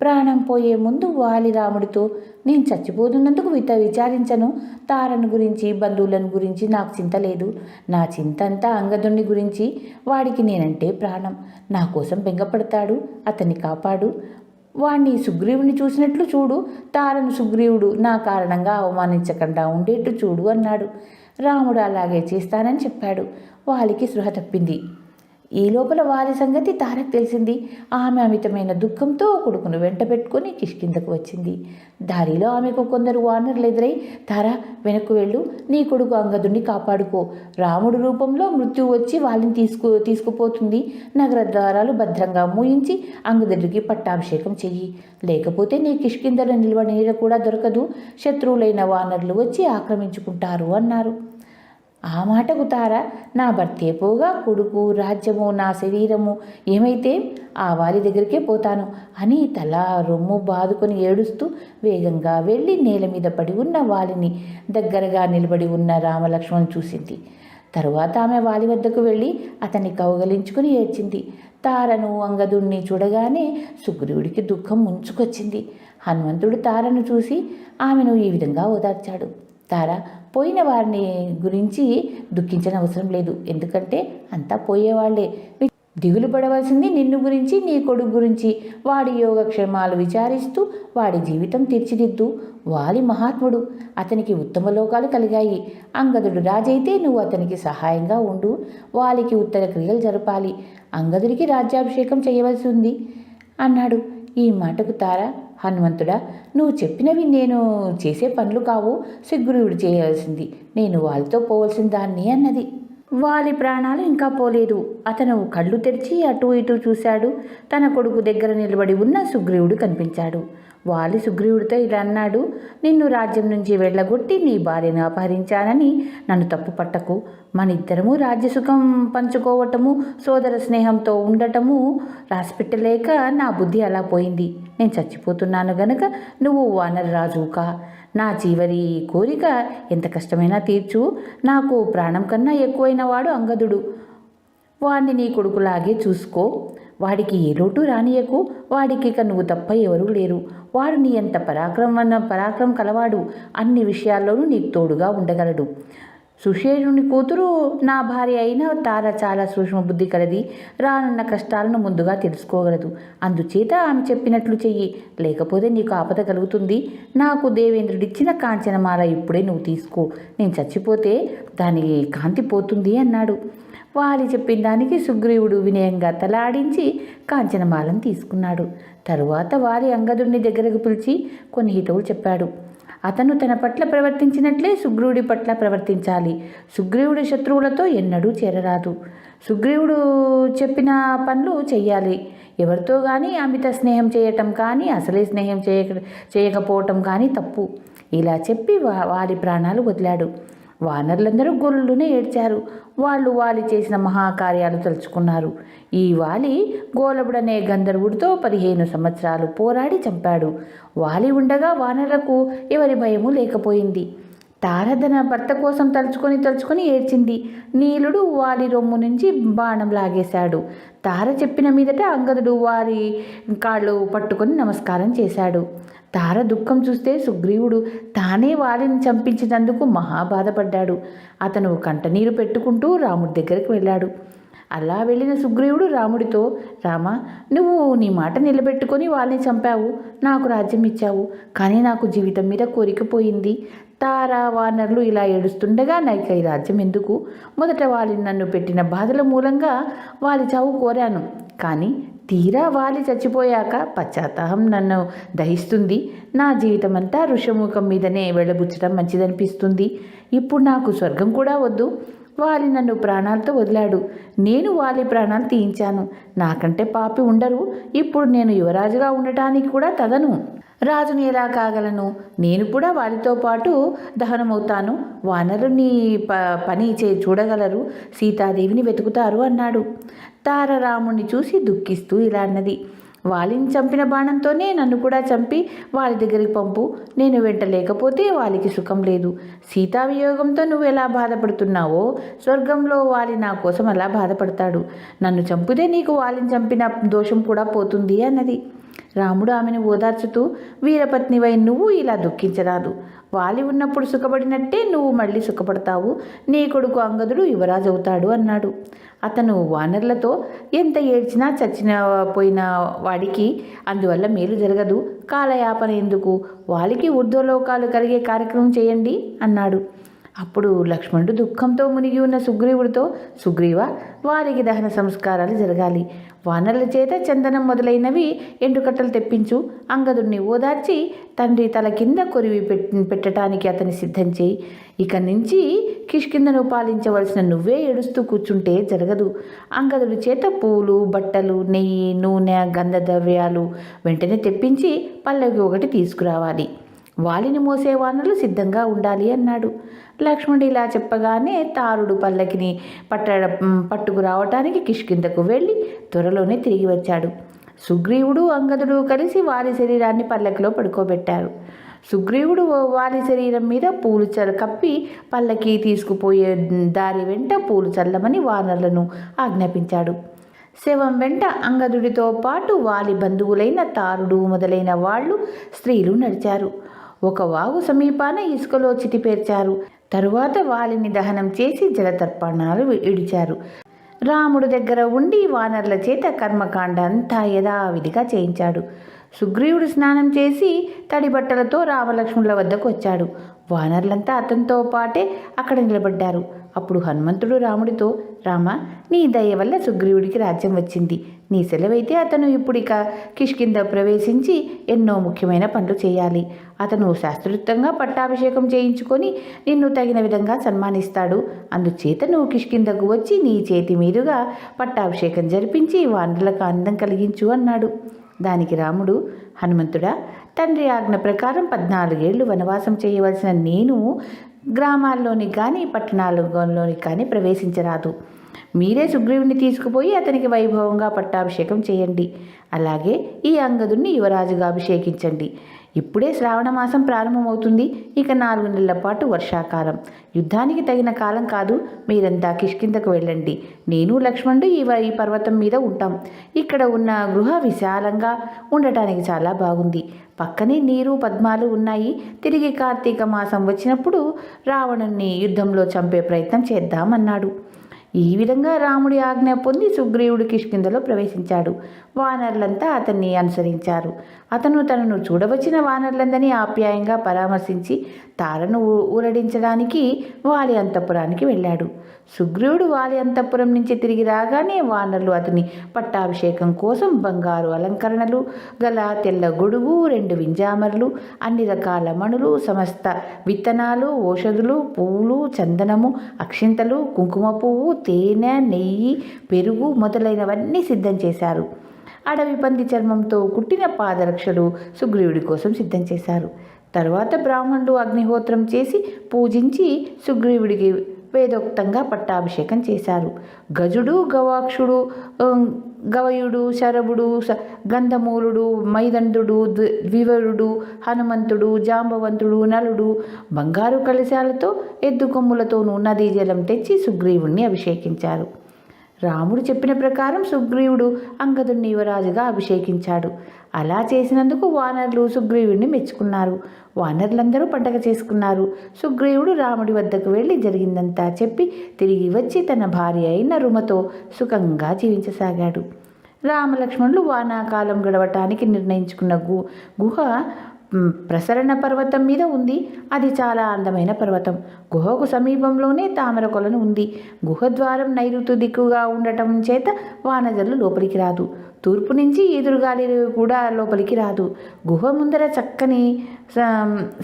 ప్రాణం పోయే ముందు వాలి రాముడితో, నేను చచ్చిపోతున్నందుకు విచారించను. తారను గురించి, బంధువులను గురించి నాకు చింత లేదు. నా చింత అంతా అంగదుని గురించి. వాడికి నేనంటే ప్రాణం. నా కోసం బెంగపడతాడు. అతన్ని కాపాడు. వాణ్ణి సుగ్రీవుని చూసినట్లు చూడు. తారను సుగ్రీవుడు నా కారణంగా అవమానించకుండా ఉండేట్టు చూడు అన్నాడు. రాముడు అలాగే చేస్తానని చెప్పాడు. వాలికి స్పృహ తప్పింది. ఈ లోపల వాలి సంగతి తారకు తెలిసింది. ఆమె అమితమైన దుఃఖంతో కొడుకును వెంట పెట్టుకొని కిష్కిందకు వచ్చింది. దారిలో ఆమెకు కొందరు వానరులు ఎదురై, తారా వెనక్కు వెళ్ళు, నీ కొడుకు అంగదుడిని కాపాడుకో, రాముడు రూపంలో మృత్యువు వచ్చి వాళ్ళని తీసుకుపోతుంది, నగర ద్వారాలు భద్రంగా మూయించి అంగదుడికి పట్టాభిషేకం చెయ్యి, లేకపోతే నీ కిష్కిందలో నిల్వని నీడ కూడా దొరకదు, శత్రువులైన వానరులు వచ్చి ఆక్రమించుకుంటారు అన్నారు. ఆ మాటకు తార, నా భర్తే పోగా కొడుకు, రాజ్యము, నా శరీరము ఏమైతే ఆ వాలి దగ్గరికే పోతాను అని తల రొమ్ము బాదుకొని ఏడుస్తూ వేగంగా వెళ్ళి నేల మీద పడి ఉన్న వాలిని దగ్గరగా నిలబడి ఉన్న రామలక్ష్మణ్ చూసింది. తరువాత ఆమె వాలి వద్దకు వెళ్ళి అతన్ని కౌగలించుకుని ఏడ్చింది. తారను అంగదుణ్ణి చూడగానే సుగ్రీవుడికి దుఃఖం ముంచుకొచ్చింది. హనుమంతుడు తారను చూసి ఆమెను ఈ విధంగా ఓదార్చాడు. తార, పోయిన వారిని గురించి దుఃఖించనవసరం లేదు, ఎందుకంటే అంతా పోయేవాళ్లే. దిగులు పడవలసింది నిన్ను గురించి, నీ కొడుకు గురించి. వాడి యోగక్షేమాలు విచారిస్తూ వాడి జీవితం తీర్చిదిద్దు. వాలి మహాత్ముడు, అతనికి ఉత్తమ లోకాలు కలిగాయి. అంగదుడు రాజైతే నువ్వు అతనికి సహాయంగా ఉండు. వాలికి ఉత్తర క్రియలు జరపాలి, అంగదుడికి రాజ్యాభిషేకం చేయవలసి ఉంది అన్నాడు. ఈ మాటకు తార, హనుమంతుడా, నువ్వు చెప్పినవి నేను చేసే పనులు కావు, సుగ్రీవుడు చేయవలసింది, నేను వాళ్ళతో పోవలసిన దాన్ని అన్నది. వాలి ప్రాణాలు ఇంకా పోలేదు. అతను కళ్ళు తెరిచి అటూ ఇటూ చూశాడు. తన కొడుకు దగ్గర నిలబడి ఉన్న సుగ్రీవుడు కనిపించాడు. వాలి సుగ్రీవుడితో ఇలా అన్నాడు, నిన్ను రాజ్యం నుంచి వెళ్ళగొట్టి నీ భార్యను అపహరించానని నన్ను తప్పు పట్టకు. మన ఇద్దరము రాజ్యసుఖం పంచుకోవటము, సోదర స్నేహంతో ఉండటము రాసిపెట్టలేక నా బుద్ధి అలా పోయింది. నేను చచ్చిపోతున్నాను గనక నువ్వు వానరరాజు కా. నా చివరి కోరిక ఎంత కష్టమైనా తీర్చు. నాకు ప్రాణం కన్నా ఎక్కువైన వాడు అంగదుడు. వాడిని నీ కొడుకులాగే చూసుకో. వాడికి ఏ లోటు రానియకు. వాడికి ఇక నువ్వు తప్ప ఎవరూ లేరు. వాడు నీ ఎంత పరాక్రమం కలవాడు. అన్ని విషయాల్లోనూ నీకు తోడుగా ఉండగలడు. సుషేణుని కూతురు నా భార్య అయిన తార చాలా సూక్ష్మ బుద్ధి కలది. రానున్న కష్టాలను ముందుగా తెలుసుకోగలదు. అందుచేత ఆమె చెప్పినట్లు చెయ్యి, లేకపోతే నీకు ఆపద కలుగుతుంది. నాకు దేవేంద్రుడిచ్చిన కాంచనమాల ఇప్పుడే నువ్వు తీసుకో. నేను చచ్చిపోతే దాని కాంతి పోతుంది అన్నాడు. వాలి చెప్పిన దానికి సుగ్రీవుడు వినయంగా తలాడించి కాంచనమాలను తీసుకున్నాడు. తరువాత వాలి అంగదుడిని దగ్గరకు పిలిచి కొన్ని హితవులు చెప్పాడు. అతను తన పట్ల ప్రవర్తించినట్లే సుగ్రీవుడి పట్ల ప్రవర్తించాలి. సుగ్రీవుడి శత్రువులతో ఎన్నడూ చేరరాదు. సుగ్రీవుడు చెప్పిన పనులు చెయ్యాలి. ఎవరితో కానీ అమిత స్నేహం చేయటం కానీ, అసలే స్నేహం చేయకపోవటం కానీ తప్పు. ఇలా చెప్పి వాలి ప్రాణాలు వదిలాడు. వానరులందరూ గొల్లునే ఏడ్చారు. వాళ్ళు వాలి చేసిన మహాకార్యాలు తలుచుకున్నారు. ఈ వాలి గోలబుడనే గంధర్వుడితో 15 సంవత్సరాలు పోరాడి చంపాడు. వాలి ఉండగా వానరులకు ఎవరి భయము లేకపోయింది. తార తన భర్త కోసం తలుచుకొని ఏడ్చింది. నీలుడు వాలి రొమ్ము నుంచి బాణం లాగేశాడు. తార చెప్పిన మీదట అంగదుడు వాలి కాళ్ళు పట్టుకొని నమస్కారం చేశాడు. తార దుఃఖం చూస్తే సుగ్రీవుడు తానే వాలిని చంపించినందుకు మహా బాధపడ్డాడు. అతను కంటనీరు పెట్టుకుంటూ రాముడి దగ్గరికి వెళ్ళాడు. అలా వెళ్ళిన సుగ్రీవుడు రాముడితో, రామ, నువ్వు నీ మాట నిలబెట్టుకొని వాళ్ళని చంపావు, నాకు రాజ్యం ఇచ్చావు. కానీ నాకు జీవితం మీద కోరికపోయింది. తార వానరులు ఇలా ఏడుస్తుండగా నాకు ఈ రాజ్యం ఎందుకు? మొదట వాళ్ళని నన్ను పెట్టిన బాధల మూలంగా వాళ్ళ చావు కోరాను. కానీ తీరా వాలి చచ్చిపోయాక పశ్చాత్తాపం నన్ను దహిస్తుంది. నా జీవితం అంతా ఋషముఖం మీదనే వెళ్ళబుచ్చడం మంచిదనిపిస్తుంది. ఇప్పుడు నాకు స్వర్గం కూడా వద్దు. వాలి నన్ను ప్రాణాలతో వదిలాడు. నేను వాలి ప్రాణాలు తీయించాను. నాకంటే పాపి ఉండరు. ఇప్పుడు నేను యువరాజుగా ఉండటానికి కూడా తగను. రాజుని ఎలా కాగలను? నేను కూడా వారితో పాటు దహనమవుతాను. వానరులు నీ పని చూడగలరు. సీతాదేవిని వెతుకుతారు అన్నాడు. తార రాముణ్ణి చూసి దుఃఖిస్తూ ఇలా అన్నది, వాలిని చంపిన బాణంతోనే నన్ను కూడా చంపి వాళ్ళ దగ్గరికి పంపు. నేను వెంట లేకపోతే వాళ్ళకి సుఖం లేదు. సీతావియోగంతో నువ్వు ఎలా బాధపడుతున్నావో స్వర్గంలో వాలి నా కోసం అలా బాధపడతాడు. నన్ను చంపితే నీకు వాలిని చంపిన దోషం కూడా పోతుంది అన్నది. రాముడు ఆమెను ఓదార్చుతూ, వీరపత్నివై నువ్వు ఇలా దుఃఖించరాదు. వాలి ఉన్నప్పుడు సుఖపడినట్టే నువ్వు మళ్ళీ సుఖపడతావు. నీ కొడుకు అంగదుడు యువరాజు అవుతాడు అన్నాడు. అతను వానరులతో, ఎంత ఏడ్చినా పోయిన వాడికి అందువల్ల మేలు జరగదు. కాలయాపన ఎందుకు? వాలికి ఊర్ధ్వలోకాలు కలిగే కార్యక్రమం చేయండి అన్నాడు. అప్పుడు లక్ష్మణుడు దుఃఖంతో మునిగి ఉన్న సుగ్రీవుడితో, సుగ్రీవ, వారికి దహన సంస్కారాలు జరగాలి. వానరుల చేత చందనం మొదలైనవి ఎండుకట్టలు తెప్పించు. అంగదుడిని ఓదార్చి తండ్రి తల కింద కొరివి పెట్టడానికి అతన్ని సిద్ధం చేయి. ఇక నుంచి కిష్కింధను పాలించవలసిన నువ్వే ఏడుస్తూ కూర్చుంటే జరగదు. అంగదుడి చేత పూలు, బట్టలు, నెయ్యి, నూనె, గంధద్రవ్యాలు వెంటనే తెప్పించి పల్లకి ఒకటి తీసుకురావాలి. వాలిని మోసే వానరులు సిద్ధంగా ఉండాలి అన్నాడు. లక్ష్మణుడు ఇలా చెప్పగానే తారుడు పల్లకిని పట్టుకు రావటానికి కిష్కింధకు వెళ్ళి త్వరలోనే తిరిగి వచ్చాడు. సుగ్రీవుడు, అంగదుడు కలిసి వారి శరీరాన్ని పల్లకిలో పడుకోబెట్టారు. సుగ్రీవుడు వారి శరీరం మీద పూలు కప్పి పల్లకి తీసుకుపోయే దారి వెంట పూలు చల్లమని వానరులను ఆజ్ఞాపించాడు. శవం వెంట అంగదుడితో పాటు వాలి బంధువులైన తారుడు మొదలైన వాళ్ళు, స్త్రీలు నడిచారు. ఒక వాగు సమీపాన ఇసుకలో చితిపేర్చారు. తరువాత వాలిని దహనం చేసి జలతర్పణాలు ఇడిచారు. రాముడు దగ్గర ఉండి వానరుల చేత కర్మకాండ అంతా యథావిధిగా చేయించాడు. సుగ్రీవుడు స్నానం చేసి తడి బట్టలతో రామలక్ష్మణుల వద్దకు వచ్చాడు. వానరులంతా అతనితో పాటే అక్కడ నిలబడ్డారు. అప్పుడు హనుమంతుడు రాముడితో, రామ, నీ దయ వల్ల సుగ్రీవుడికి రాజ్యం వచ్చింది. నీ సెలవైతే అతను ఇప్పుడిక కిష్కింధ ప్రవేశించి ఎన్నో ముఖ్యమైన పనులు చేయాలి. అతను శాస్త్రోక్తంగా పట్టాభిషేకం చేయించుకొని నిన్ను తగిన విధంగా సన్మానిస్తాడు. అందుచేత నువ్వు కిష్కింధకు వచ్చి నీ చేతి మీదుగా పట్టాభిషేకం జరిపించి వానరులకు ఆనందం కలిగించు అన్నాడు. దానికి రాముడు, హనుమంతుడా, తండ్రి ఆజ్ఞ ప్రకారం 14 ఏళ్ళు వనవాసం చేయవలసిన నేను గ్రామాల్లోని కానీ పట్టణాలలోని కానీ ప్రవేశించరాదు. మీరే సుగ్రీవుని తీసుకుపోయి అతనికి వైభవంగా పట్టాభిషేకం చేయండి. అలాగే ఈ అంగదుణ్ణి యువరాజుగా అభిషేకించండి. ఇప్పుడే శ్రావణ మాసం ప్రారంభమవుతుంది. ఇక 4 నెలల పాటు వర్షాకాలం. యుద్ధానికి తగిన కాలం కాదు. మీరంతా కిష్కింధకు వెళ్ళండి. నేను, లక్ష్మణుడు ఈ పర్వతం మీద ఉంటాం. ఇక్కడ ఉన్న గృహ విశాలంగా ఉండటానికి చాలా బాగుంది. పక్కనే నీరు, పద్మాలు ఉన్నాయి. తిరిగి కార్తీక మాసం వచ్చినప్పుడు రావణుణ్ణి యుద్ధంలో చంపే ప్రయత్నం చేద్దామన్నాడు. ఈ విధంగా రాముడి ఆజ్ఞ పొంది సుగ్రీవుడు కిష్కింధలో ప్రవేశించాడు. వానరులంతా అతన్ని అనుసరించారు. అతను తనను చూడవచ్చిన వానరులందరినీ ఆప్యాయంగా పరామర్శించి తారను ఊరడించడానికి వాలి అంతఃపురానికి వెళ్ళాడు. సుగ్రీవుడు వాలి అంతఃపురం నుంచి తిరిగి రాగానే వానరులు అతని పట్టాభిషేకం కోసం బంగారు అలంకరణలు గల తెల్ల గొడుగు, 2 వింజామరులు, అన్ని రకాల మణులు, సమస్త విత్తనాలు, ఔషధులు, పువ్వులు, చందనము, అక్షింతలు, కుంకుమ పువ్వు, తేనె, నెయ్యి, పెరుగు మొదలైనవన్నీ సిద్ధం చేశారు. అడవి పంది చర్మంతో కుట్టిన పాదరక్షలు సుగ్రీవుడి కోసం సిద్ధం చేశారు. తర్వాత బ్రాహ్మణుడు అగ్నిహోత్రం చేసి పూజించి సుగ్రీవుడికి వేదోక్తంగా పట్టాభిషేకం చేశారు. గజుడు, గవాక్షుడు, గవయుడు, శరభుడు, గంధమూలుడు, మైదండుడు, ద్వివరుడు, హనుమంతుడు, జాంబవంతుడు, నలుడు బంగారు కలశాలతో ఎద్దు కొమ్ములతోనూ నదీ జలం తెచ్చి సుగ్రీవుణ్ణి అభిషేకించారు. రాముడు చెప్పిన ప్రకారం సుగ్రీవుడు అంగదుణ్ణి యువరాజుగా అభిషేకించాడు. అలా చేసినందుకు వానరులు సుగ్రీవుడిని మెచ్చుకున్నారు. వానరులందరూ పండగ చేసుకున్నారు. సుగ్రీవుడు రాముడి వద్దకు వెళ్ళి జరిగిందంతా చెప్పి తిరిగి వచ్చి తన భార్య అయిన రుమతో సుఖంగా జీవించసాగాడు. రామలక్ష్మణులు వానాకాలం గడవటానికి నిర్ణయించుకున్న గుహ ప్రసరణ పర్వతం మీద ఉంది. అది చాలా అందమైన పర్వతం. గుహకు సమీపంలోనే తామర కొలను ఉంది. గుహ ద్వారం నైరుతి దిక్కుగా ఉండటం చేత వానజల్లు లోపలికి రాదు. తూర్పు నుంచి ఎదురుగాలి కూడా లోపలికి రాదు. గుహ ముందర చక్కని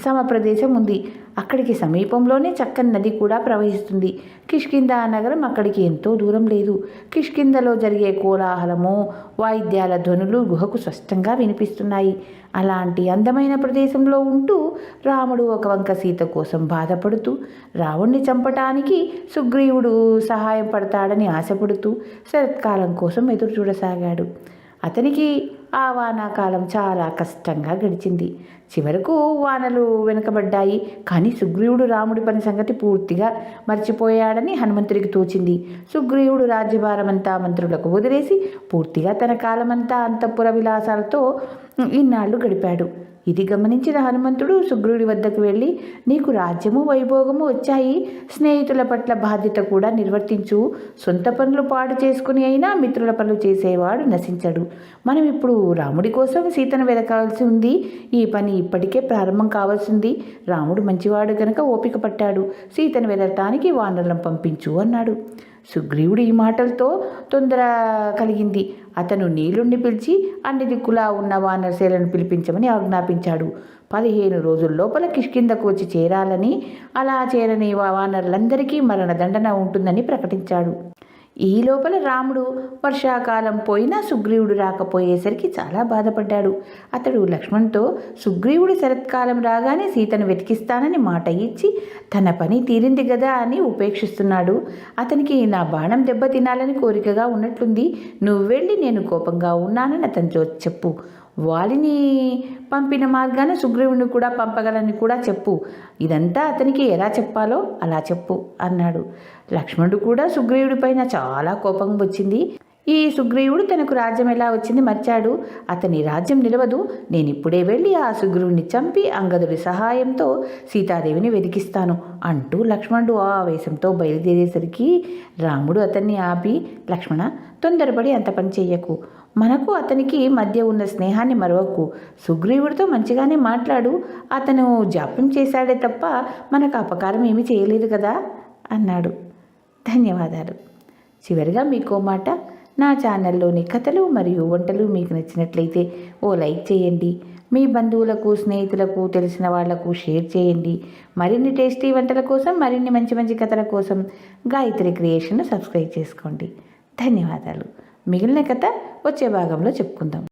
సమప్రదేశం ఉంది. అక్కడికి సమీపంలోనే చక్కని నది కూడా ప్రవహిస్తుంది. కిష్కింధ నగరం అక్కడికి ఎంతో దూరం లేదు. కిష్కింధలో జరిగే కోలాహలము, వాయిద్యాల ధ్వనులు గుహకు స్పష్టంగా వినిపిస్తున్నాయి. అలాంటి అందమైన ప్రదేశంలో ఉంటూ రాముడు ఒక వంక సీత కోసం బాధపడుతూ, రావణ్ణి చంపటానికి సుగ్రీవుడు సహాయం పడతాడని ఆశపడుతూ శరత్కాలం కోసం ఎదురు చూడసాగాడు. అతనికి ఆ వానాకాలం చాలా కష్టంగా గడిచింది. చివరకు వానలు వెనుకబడ్డాయి. కానీ సుగ్రీవుడు రాముడి పని సంగతి పూర్తిగా మర్చిపోయాడని హనుమంతుడికి తోచింది. సుగ్రీవుడు రాజ్యభారమంతా మంత్రులకు వదిలేసి పూర్తిగా తన కాలమంతా అంతఃపుర విలాసాలతో ఇన్నాళ్ళు గడిపాడు. ఇది గమనించిన హనుమంతుడు సుగ్రీవుడి వద్దకు వెళ్ళి, నీకు రాజ్యము వైభోగము వచ్చాయి, స్నేహితుల పట్ల బాధ్యత కూడా నిర్వర్తించు. సొంత పనులు పాడు చేసుకుని అయినా మిత్రుల పనులు చేసేవాడు నశించడు. మనం ఇప్పుడు రాముడి కోసం సీతను వెతకాల్సి ఉంది. ఈ పని ఇప్పటికే ప్రారంభం కావాల్సింది. రాముడు మంచివాడు గనక ఓపిక పట్టాడు. సీతను వెతకటానికి వానరులను పంపించు అన్నాడు. సుగ్రీవుడు ఈ మాటలతో తొందర కలిగింది. అతను నీలుణ్ణి పిలిచి అన్ని దిక్కులా ఉన్న వానరసేలను పిలిపించమని ఆజ్ఞాపించాడు. 15 రోజుల లోపల కిష్కింధకు వచ్చి చేరాలని, అలా చేరని వానరులందరికీ మరణదండన ఉంటుందని ప్రకటించాడు. ఈ లోపల రాముడు వర్షాకాలం పోయినా సుగ్రీవుడు రాకపోయేసరికి చాలా బాధపడ్డాడు. అతడు లక్ష్మణ్తో సుగ్రీవుడు శరత్కాలం రాగానే సీతను వెతికిస్తానని మాట ఇచ్చి తన పని తీరింది కదా అని ఉపేక్షిస్తున్నాడు. అతనికి నా బాణం దెబ్బ తినాలని కోరికగా ఉన్నట్లుంది. నువ్వు వెళ్ళి నేను కోపంగా ఉన్నానని అతనితో చెప్పు. వాలిని పంపిన మార్గాన సుగ్రీవుని కూడా పంపగలని కూడా చెప్పు. ఇదంతా అతనికి ఎలా చెప్పాలో అలా చెప్పు అన్నాడు. లక్ష్మణుడు కూడా సుగ్రీవుడి పైన చాలా కోపం వచ్చింది. ఈ సుగ్రీవుడు తనకు రాజ్యం ఎలా వచ్చింది మర్చాడు. అతని రాజ్యం నిలవదు. నేను ఇప్పుడే వెళ్ళి ఆ సుగ్రీవుని చంపి అంగదుడి సహాయంతో సీతాదేవిని వెతికిస్తాను అంటూ లక్ష్మణుడు ఆవేశంతో బయలుదేరేసరికి రాముడు అతన్ని ఆపి, లక్ష్మణ, తొందరపడి అంత పని చెయ్యకు. మనకు అతనికి మధ్య ఉన్న స్నేహాన్ని మరవకు. సుగ్రీవుడితో మంచిగానే మాట్లాడు. అతను జాప్యం చేశాడే తప్ప మనకు అపకారం ఏమీ చేయలేదు కదా అన్నాడు. ధన్యవాదాలు. చివరిగా మీకో మాట, నా ఛానల్లోని కథలు మరియు వంటలు మీకు నచ్చినట్లయితే ఓ లైక్ చేయండి. మీ బంధువులకు, స్నేహితులకు, తెలిసిన వాళ్లకు షేర్ చేయండి. మరిన్ని టేస్టీ వంటల కోసం, మరిన్ని మంచి మంచి కథల కోసం గాయత్రి క్రియేషన్ను సబ్స్క్రైబ్ చేసుకోండి. ధన్యవాదాలు. మిగిలిన కథ వచ్చే భాగంలో చెప్పుకుందాం.